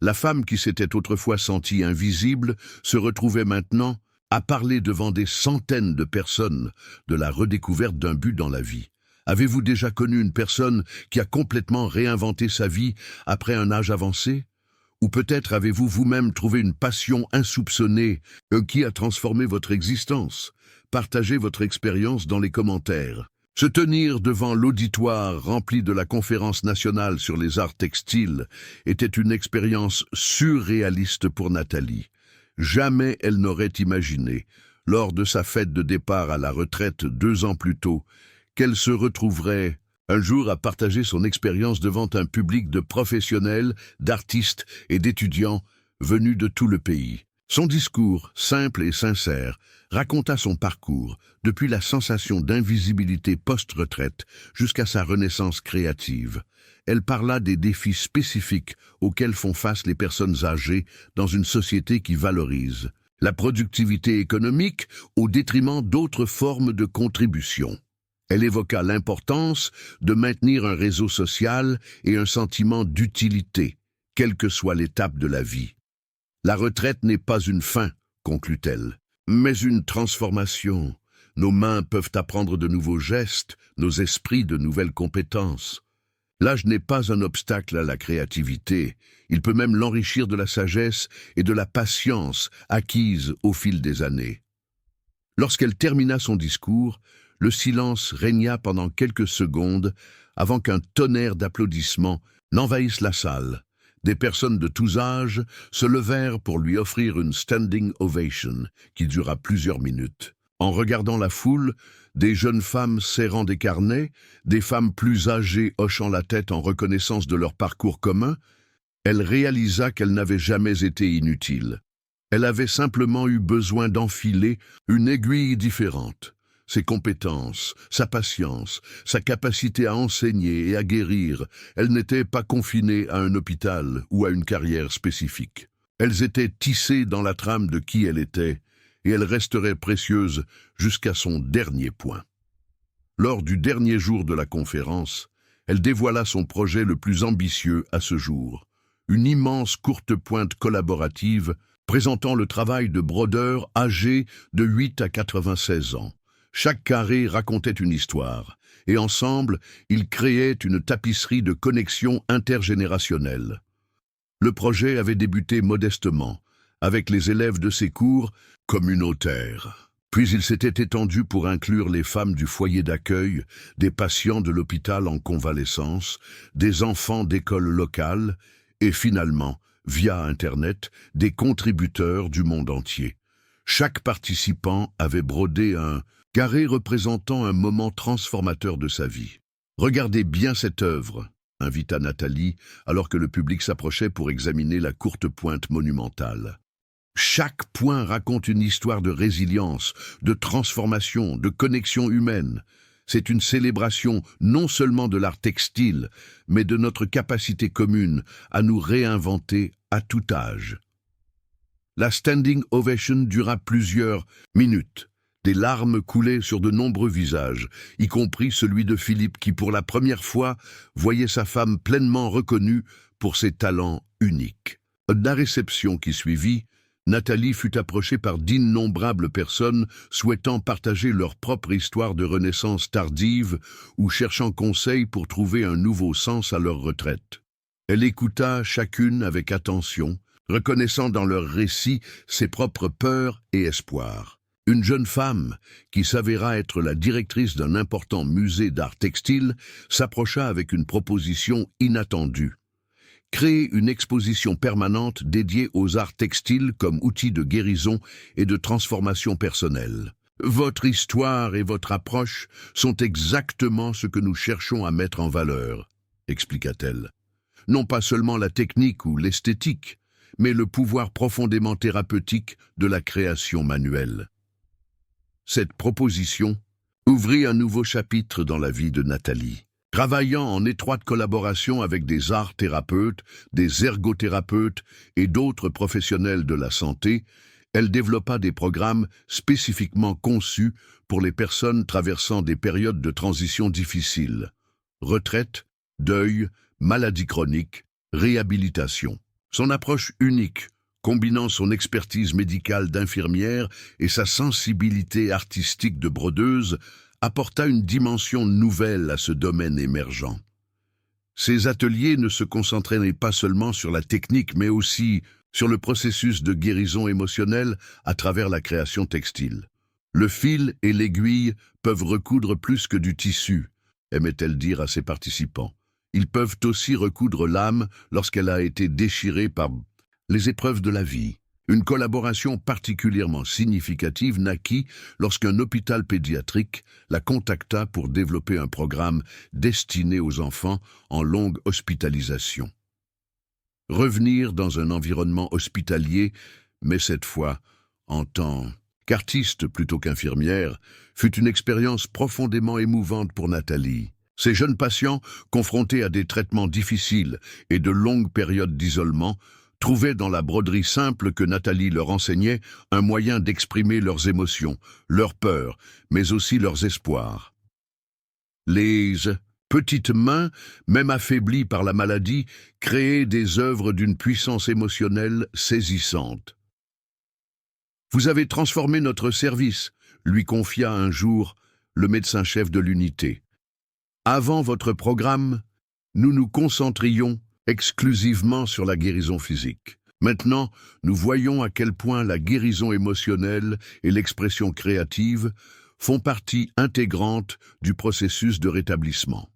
La femme qui s'était autrefois sentie invisible se retrouvait maintenant à parler devant des centaines de personnes de la redécouverte d'un but dans la vie. Avez-vous déjà connu une personne qui a complètement réinventé sa vie après un âge avancé? Ou peut-être avez-vous vous-même trouvé une passion insoupçonnée qui a transformé votre existence? Partagez votre expérience dans les commentaires. Se tenir devant l'auditoire rempli de la conférence nationale sur les arts textiles était une expérience surréaliste pour Nathalie. Jamais elle n'aurait imaginé, lors de sa fête de départ à la retraite 2 ans plus tôt, qu'elle se retrouverait un jour à partager son expérience devant un public de professionnels, d'artistes et d'étudiants venus de tout le pays. Son discours, simple et sincère, raconta son parcours, depuis la sensation d'invisibilité post-retraite jusqu'à sa renaissance créative. Elle parla des défis spécifiques auxquels font face les personnes âgées dans une société qui valorise la productivité économique au détriment d'autres formes de contribution. Elle évoqua l'importance de maintenir un réseau social et un sentiment d'utilité, quelle que soit l'étape de la vie. La retraite n'est pas une fin, conclut-elle, mais une transformation. Nos mains peuvent apprendre de nouveaux gestes, nos esprits de nouvelles compétences. L'âge n'est pas un obstacle à la créativité, il peut même l'enrichir de la sagesse et de la patience acquises au fil des années. Lorsqu'elle termina son discours, le silence régna pendant quelques secondes avant qu'un tonnerre d'applaudissements n'envahisse la salle. Des personnes de tous âges se levèrent pour lui offrir une standing ovation qui dura plusieurs minutes. En regardant la foule, des jeunes femmes serrant des carnets, des femmes plus âgées hochant la tête en reconnaissance de leur parcours commun, elle réalisa qu'elle n'avait jamais été inutile. Elle avait simplement eu besoin d'enfiler une aiguille différente. Ses compétences, sa patience, sa capacité à enseigner et à guérir, elles n'étaient pas confinées à un hôpital ou à une carrière spécifique. Elles étaient tissées dans la trame de qui elle était, et elle resterait précieuse jusqu'à son dernier point. Lors du dernier jour de la conférence, Elle dévoila son projet le plus ambitieux à ce jour. Une immense courte pointe collaborative présentant le travail de brodeurs âgés de 8 à 96 ans. Chaque carré racontait une histoire, et ensemble, ils créaient une tapisserie de connexion intergénérationnelle. Le projet avait débuté modestement, avec les élèves de ses cours communautaires. Puis il s'était étendu pour inclure les femmes du foyer d'accueil, des patients de l'hôpital en convalescence, des enfants d'écoles locales, et finalement, via Internet, des contributeurs du monde entier. Chaque participant avait brodé un carré représentant un moment transformateur de sa vie. « Regardez bien cette œuvre », invita Nathalie, alors que le public s'approchait pour examiner la courte pointe monumentale. Chaque point raconte une histoire de résilience, de transformation, de connexion humaine. C'est une célébration non seulement de l'art textile, mais de notre capacité commune à nous réinventer à tout âge. La standing ovation dura plusieurs minutes. Des larmes coulaient sur de nombreux visages, y compris celui de Philippe qui, pour la première fois, voyait sa femme pleinement reconnue pour ses talents uniques. À la réception qui suivit, Nathalie fut approchée par d'innombrables personnes souhaitant partager leur propre histoire de renaissance tardive ou cherchant conseil pour trouver un nouveau sens à leur retraite. Elle écouta chacune avec attention, reconnaissant dans leur récit ses propres peurs et espoirs. Une jeune femme, qui s'avéra être la directrice d'un important musée d'art textile, s'approcha avec une proposition inattendue. Créer une exposition permanente dédiée aux arts textiles comme outil de guérison et de transformation personnelle. Votre histoire et votre approche sont exactement ce que nous cherchons à mettre en valeur, expliqua-t-elle. Non pas seulement la technique ou l'esthétique, mais le pouvoir profondément thérapeutique de la création manuelle. Cette proposition ouvrit un nouveau chapitre dans la vie de Nathalie. Travaillant en étroite collaboration avec des art-thérapeutes, des ergothérapeutes et d'autres professionnels de la santé, elle développa des programmes spécifiquement conçus pour les personnes traversant des périodes de transition difficiles. Retraite, deuil, maladie chronique, réhabilitation. Son approche unique, combinant son expertise médicale d'infirmière et sa sensibilité artistique de brodeuse, apporta une dimension nouvelle à ce domaine émergent. Ces ateliers ne se concentraient pas seulement sur la technique, mais aussi sur le processus de guérison émotionnelle à travers la création textile. Le fil et l'aiguille peuvent recoudre plus que du tissu, aimait-elle dire à ses participants. Ils peuvent aussi recoudre l'âme lorsqu'elle a été déchirée par les épreuves de la vie. Une collaboration particulièrement significative naquit lorsqu'un hôpital pédiatrique la contacta pour développer un programme destiné aux enfants en longue hospitalisation. Revenir dans un environnement hospitalier, mais cette fois en tant qu'artiste plutôt qu'infirmière, fut une expérience profondément émouvante pour Nathalie. Ces jeunes patients, confrontés à des traitements difficiles et de longues périodes d'isolement, trouvaient dans la broderie simple que Nathalie leur enseignait un moyen d'exprimer leurs émotions, leurs peurs, mais aussi leurs espoirs. Les petites mains, même affaiblies par la maladie, créaient des œuvres d'une puissance émotionnelle saisissante. « Vous avez transformé notre service », lui confia un jour le médecin-chef de l'unité. « Avant votre programme, nous nous concentrions exclusivement sur la guérison physique. Maintenant, nous voyons à quel point la guérison émotionnelle et l'expression créative font partie intégrante du processus de rétablissement. »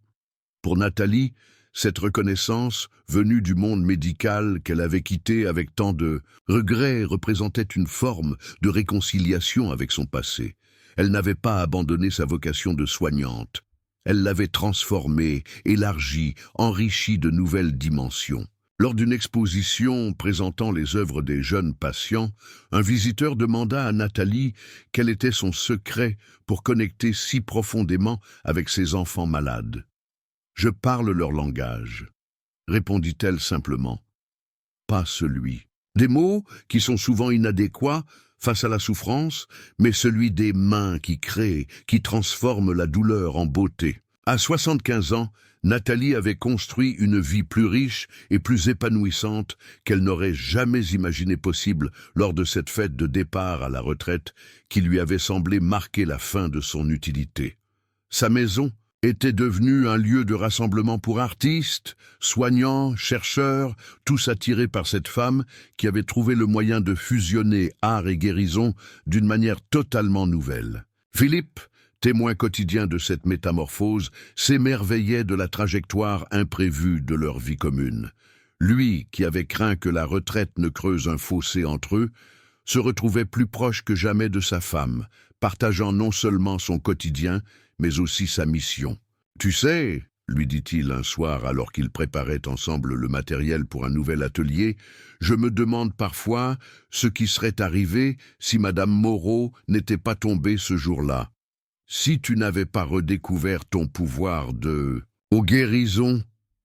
Pour Nathalie, cette reconnaissance, venue du monde médical qu'elle avait quitté avec tant de regrets, représentait une forme de réconciliation avec son passé. Elle n'avait pas abandonné sa vocation de soignante. Elle l'avait transformée, élargie, enrichie de nouvelles dimensions. Lors d'une exposition présentant les œuvres des jeunes patients, un visiteur demanda à Nathalie quel était son secret pour connecter si profondément avec ses enfants malades. « Je parle leur langage », répondit-elle simplement. « Pas celui. Des mots qui sont souvent inadéquats face à la souffrance, mais celui des mains qui créent, qui transforment la douleur en beauté. À 75 ans, Nathalie avait construit une vie plus riche et plus épanouissante qu'elle n'aurait jamais imaginé possible lors de cette fête de départ à la retraite qui lui avait semblé marquer la fin de son utilité. Sa maison était devenue un lieu de rassemblement pour artistes, soignants, chercheurs, tous attirés par cette femme qui avait trouvé le moyen de fusionner art et guérison d'une manière totalement nouvelle. Philippe, témoin quotidien de cette métamorphose, s'émerveillait de la trajectoire imprévue de leur vie commune. Lui, qui avait craint que la retraite ne creuse un fossé entre eux, se retrouvait plus proche que jamais de sa femme, partageant non seulement son quotidien, mais aussi sa mission. « Tu sais, » lui dit-il un soir alors qu'ils préparaient ensemble le matériel pour un nouvel atelier, « je me demande parfois ce qui serait arrivé si Madame Moreau n'était pas tombée ce jour-là. Si tu n'avais pas redécouvert ton pouvoir aux guérisons. »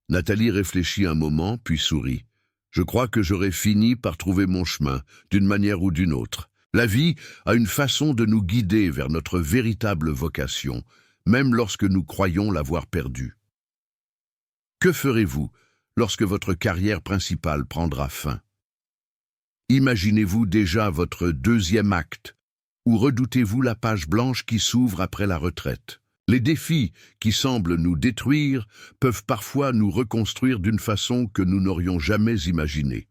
Nathalie réfléchit un moment, puis sourit. « Je crois que j'aurais fini par trouver mon chemin, d'une manière ou d'une autre. La vie a une façon de nous guider vers notre véritable vocation, même lorsque nous croyons l'avoir perdue. Que ferez-vous lorsque votre carrière principale prendra fin? Imaginez-vous déjà votre deuxième acte, ou redoutez-vous la page blanche qui s'ouvre après la retraite? Les défis qui semblent nous détruire peuvent parfois nous reconstruire d'une façon que nous n'aurions jamais imaginée.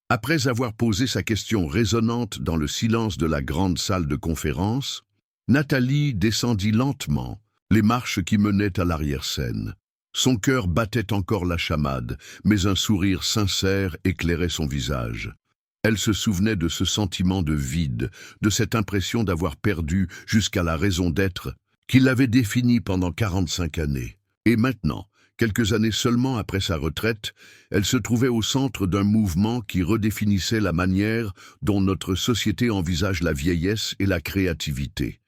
Après avoir posé sa question résonnante dans le silence de la grande salle de conférence, Nathalie descendit lentement les marches qui menaient à l'arrière-scène. Son cœur battait encore la chamade, mais un sourire sincère éclairait son visage. Elle se souvenait de ce sentiment de vide, de cette impression d'avoir perdu jusqu'à la raison d'être qui l'avait définie pendant 45 années. Et maintenant, quelques années seulement après sa retraite, elle se trouvait au centre d'un mouvement qui redéfinissait la manière dont notre société envisage la vieillesse et la créativité.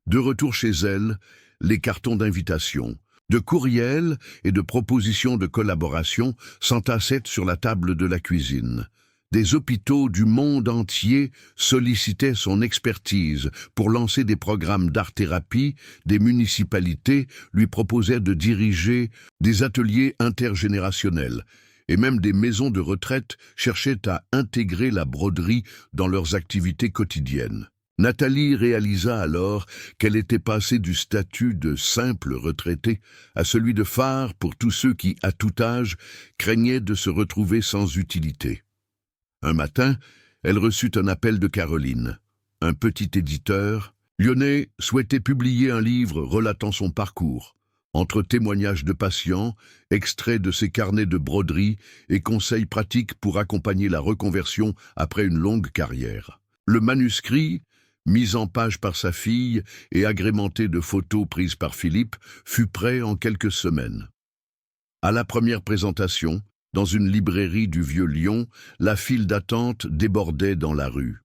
De retour chez elle, les cartons d'invitation, de courriels et de propositions de collaboration s'entassaient sur la table de la cuisine. Des hôpitaux du monde entier sollicitaient son expertise pour lancer des programmes d'art-thérapie, des municipalités lui proposaient de diriger des ateliers intergénérationnels, et même des maisons de retraite cherchaient à intégrer la broderie dans leurs activités quotidiennes. Nathalie réalisa alors qu'elle était passée du statut de simple retraitée à celui de phare pour tous ceux qui, à tout âge, craignaient de se retrouver sans utilité. Un matin, elle reçut un appel de Caroline. Un petit éditeur lyonnais souhaitait publier un livre relatant son parcours, entre témoignages de patients, extraits de ses carnets de broderie et conseils pratiques pour accompagner la reconversion après une longue carrière. Le manuscrit, mis en page par sa fille et agrémenté de photos prises par Philippe, fut prêt en quelques semaines. À la première présentation, dans une librairie du Vieux Lyon, la file d'attente débordait dans la rue.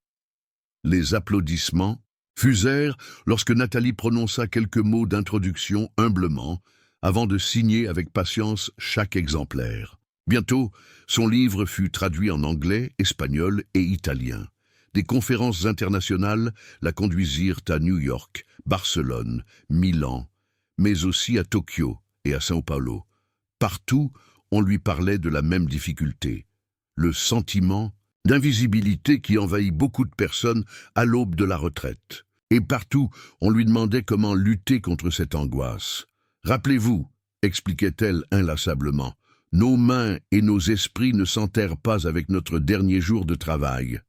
Les applaudissements fusèrent lorsque Nathalie prononça quelques mots d'introduction humblement, avant de signer avec patience chaque exemplaire. Bientôt, son livre fut traduit en anglais, espagnol et italien. Des conférences internationales la conduisirent à New York, Barcelone, Milan, mais aussi à Tokyo et à São Paulo. Partout, on lui parlait de la même difficulté, le sentiment d'invisibilité qui envahit beaucoup de personnes à l'aube de la retraite. Et partout, on lui demandait comment lutter contre cette angoisse. « Rappelez-vous, » expliquait-elle inlassablement, « nos mains et nos esprits ne s'enterrent pas avec notre dernier jour de travail.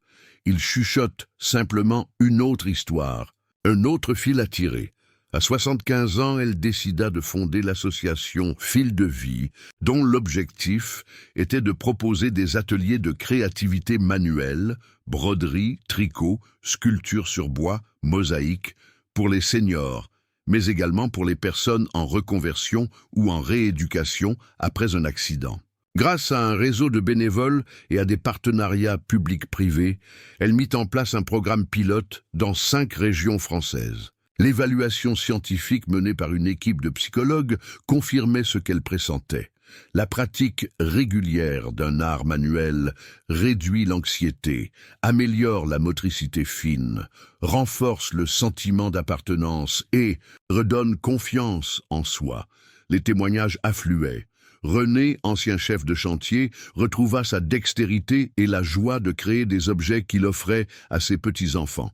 Ils chuchotent simplement une autre histoire, un autre fil à tirer. » À 75 ans, elle décida de fonder l'association Fil de Vie, dont l'objectif était de proposer des ateliers de créativité manuelle, broderie, tricot, sculpture sur bois, mosaïque, pour les seniors, mais également pour les personnes en reconversion ou en rééducation après un accident. Grâce à un réseau de bénévoles et à des partenariats publics-privés, elle mit en place un programme pilote dans 5 régions françaises. L'évaluation scientifique menée par une équipe de psychologues confirmait ce qu'elle pressentait. La pratique régulière d'un art manuel réduit l'anxiété, améliore la motricité fine, renforce le sentiment d'appartenance et redonne confiance en soi. Les témoignages affluaient. René, ancien chef de chantier, retrouva sa dextérité et la joie de créer des objets qu'il offrait à ses petits-enfants.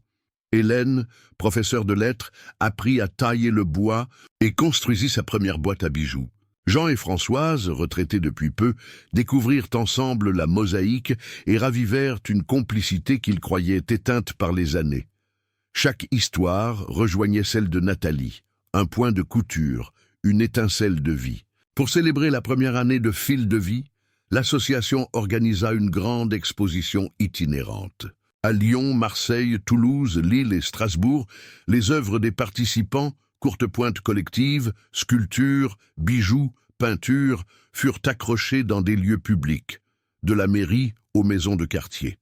Hélène, professeure de lettres, apprit à tailler le bois et construisit sa première boîte à bijoux. Jean et Françoise, retraités depuis peu, découvrirent ensemble la mosaïque et ravivèrent une complicité qu'ils croyaient éteinte par les années. Chaque histoire rejoignait celle de Nathalie, un point de couture, une étincelle de vie. Pour célébrer la première année de Fil de vie, l'association organisa une grande exposition itinérante. À Lyon, Marseille, Toulouse, Lille et Strasbourg, les œuvres des participants, courte-pointe collective, sculptures, bijoux, peintures, furent accrochées dans des lieux publics, de la mairie aux maisons de quartier.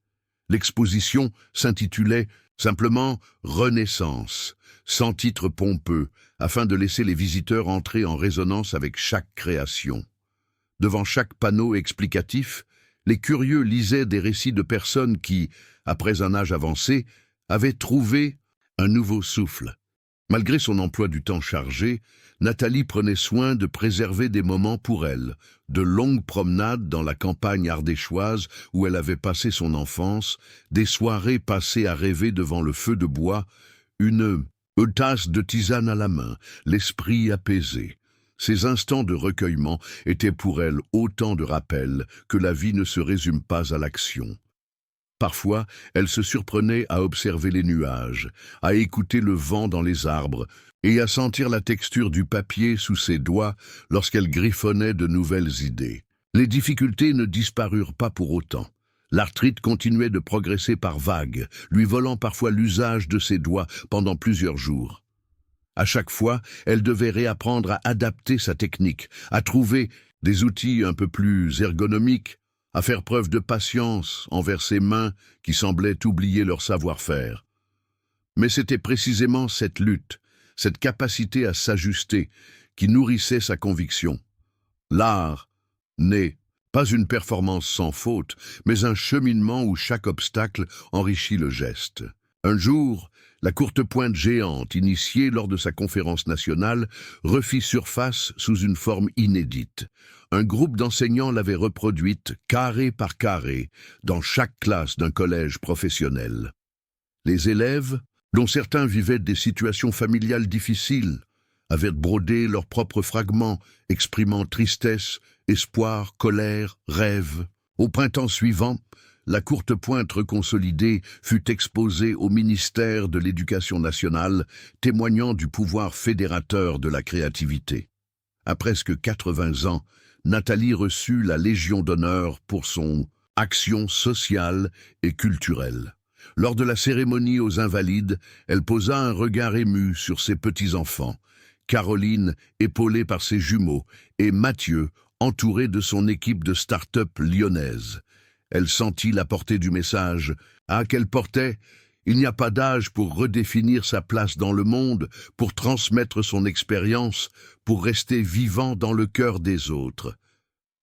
L'exposition s'intitulait simplement « Renaissance », sans titre pompeux, afin de laisser les visiteurs entrer en résonance avec chaque création. Devant chaque panneau explicatif, les curieux lisaient des récits de personnes qui, après un âge avancé, avaient trouvé un nouveau souffle. Malgré son emploi du temps chargé, Nathalie prenait soin de préserver des moments pour elle, de longues promenades dans la campagne ardéchoise où elle avait passé son enfance, des soirées passées à rêver devant le feu de bois, une tasse de tisane à la main, l'esprit apaisé. Ces instants de recueillement étaient pour elle autant de rappels que la vie ne se résume pas à l'action. Parfois, elle se surprenait à observer les nuages, à écouter le vent dans les arbres et à sentir la texture du papier sous ses doigts lorsqu'elle griffonnait de nouvelles idées. Les difficultés ne disparurent pas pour autant. L'arthrite continuait de progresser par vagues, lui volant parfois l'usage de ses doigts pendant plusieurs jours. À chaque fois, elle devait réapprendre à adapter sa technique, à trouver des outils un peu plus ergonomiques, à faire preuve de patience envers ses mains qui semblaient oublier leur savoir-faire. Mais c'était précisément cette lutte, cette capacité à s'ajuster, qui nourrissait sa conviction. L'art n'est pas une performance sans faute, mais un cheminement où chaque obstacle enrichit le geste. Un jour, la courte pointe géante, initiée lors de sa conférence nationale, refit surface sous une forme inédite. Un groupe d'enseignants l'avait reproduite, carré par carré, dans chaque classe d'un collège professionnel. Les élèves, dont certains vivaient des situations familiales difficiles, avaient brodé leurs propres fragments, exprimant tristesse, espoir, colère, rêve. Au printemps suivant, la courte pointe reconsolidée fut exposée au ministère de l'Éducation nationale, témoignant du pouvoir fédérateur de la créativité. À presque 80 ans, Nathalie reçut la Légion d'honneur pour son action sociale et culturelle. Lors de la cérémonie aux Invalides, elle posa un regard ému sur ses petits-enfants, Caroline épaulée par ses jumeaux et Mathieu entouré de son équipe de start-up lyonnaise. Elle sentit la portée du message. Qu'elle portait, il n'y a pas d'âge pour redéfinir sa place dans le monde, pour transmettre son expérience, pour rester vivant dans le cœur des autres.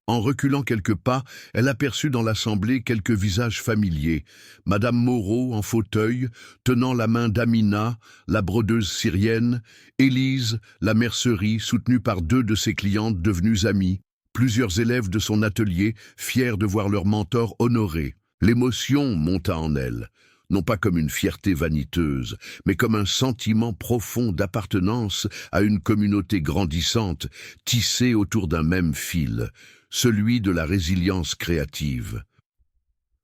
En reculant quelques pas, elle aperçut dans l'assemblée quelques visages familiers. Madame Moreau, en fauteuil, tenant la main d'Amina, la brodeuse syrienne, Élise, la mercerie, soutenue par 2 de ses clientes devenues amies, plusieurs élèves de son atelier, fiers de voir leur mentor honoré. L'émotion monta en elle, non pas comme une fierté vaniteuse, mais comme un sentiment profond d'appartenance à une communauté grandissante, tissée autour d'un même fil, celui de la résilience créative.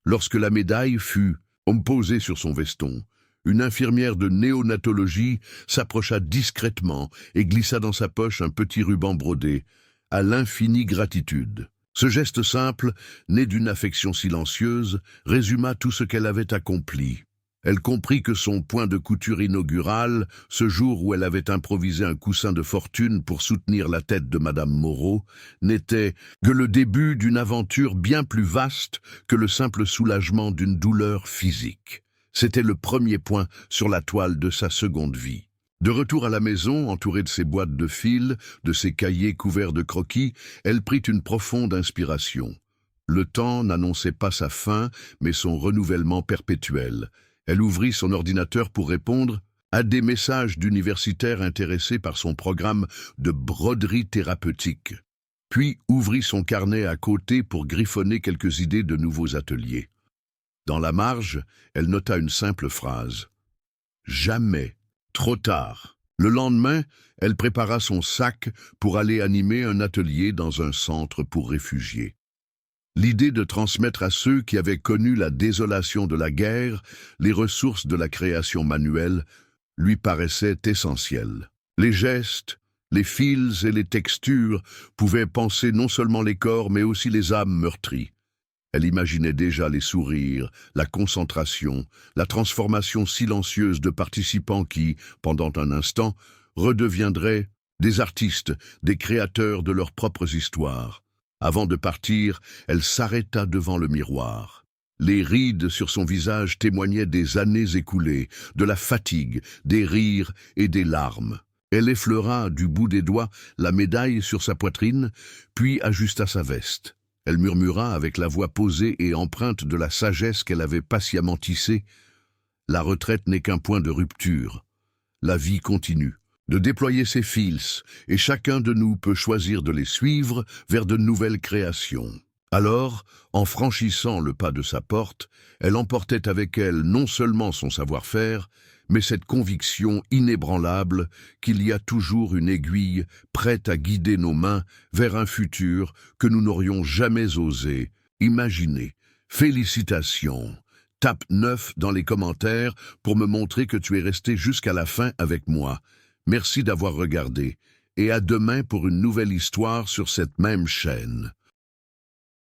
Lorsque la médaille fut posée sur son veston, une infirmière de néonatologie s'approcha discrètement et glissa dans sa poche un petit ruban brodé, à l'infinie gratitude. Ce geste simple, né d'une affection silencieuse, résuma tout ce qu'elle avait accompli. Elle comprit que son point de couture inaugural, ce jour où elle avait improvisé un coussin de fortune pour soutenir la tête de Madame Moreau, n'était que le début d'une aventure bien plus vaste que le simple soulagement d'une douleur physique. C'était le premier point sur la toile de sa seconde vie. De retour à la maison, entourée de ses boîtes de fils, de ses cahiers couverts de croquis, elle prit une profonde inspiration. Le temps n'annonçait pas sa fin, mais son renouvellement perpétuel. Elle ouvrit son ordinateur pour répondre à des messages d'universitaires intéressés par son programme de broderie thérapeutique. Puis ouvrit son carnet à côté pour griffonner quelques idées de nouveaux ateliers. Dans la marge, elle nota une simple phrase. Jamais. Trop tard. Le lendemain, elle prépara son sac pour aller animer un atelier dans un centre pour réfugiés. L'idée de transmettre à ceux qui avaient connu la désolation de la guerre les ressources de la création manuelle lui paraissait essentielle. Les gestes, les fils et les textures pouvaient panser non seulement les corps mais aussi les âmes meurtries. Elle imaginait déjà les sourires, la concentration, la transformation silencieuse de participants qui, pendant un instant, redeviendraient des artistes, des créateurs de leurs propres histoires. Avant de partir, elle s'arrêta devant le miroir. Les rides sur son visage témoignaient des années écoulées, de la fatigue, des rires et des larmes. Elle effleura du bout des doigts la médaille sur sa poitrine, puis ajusta sa veste. Elle murmura avec la voix posée et empreinte de la sagesse qu'elle avait patiemment tissée. La retraite n'est qu'un point de rupture. La vie continue, de déployer ses fils, et chacun de nous peut choisir de les suivre vers de nouvelles créations. Alors, en franchissant le pas de sa porte, elle emportait avec elle non seulement son savoir-faire, mais cette conviction inébranlable qu'il y a toujours une aiguille prête à guider nos mains vers un futur que nous n'aurions jamais osé imaginer. Félicitations! Tape 9 dans les commentaires pour me montrer que tu es resté jusqu'à la fin avec moi. Merci d'avoir regardé, et à demain pour une nouvelle histoire sur cette même chaîne.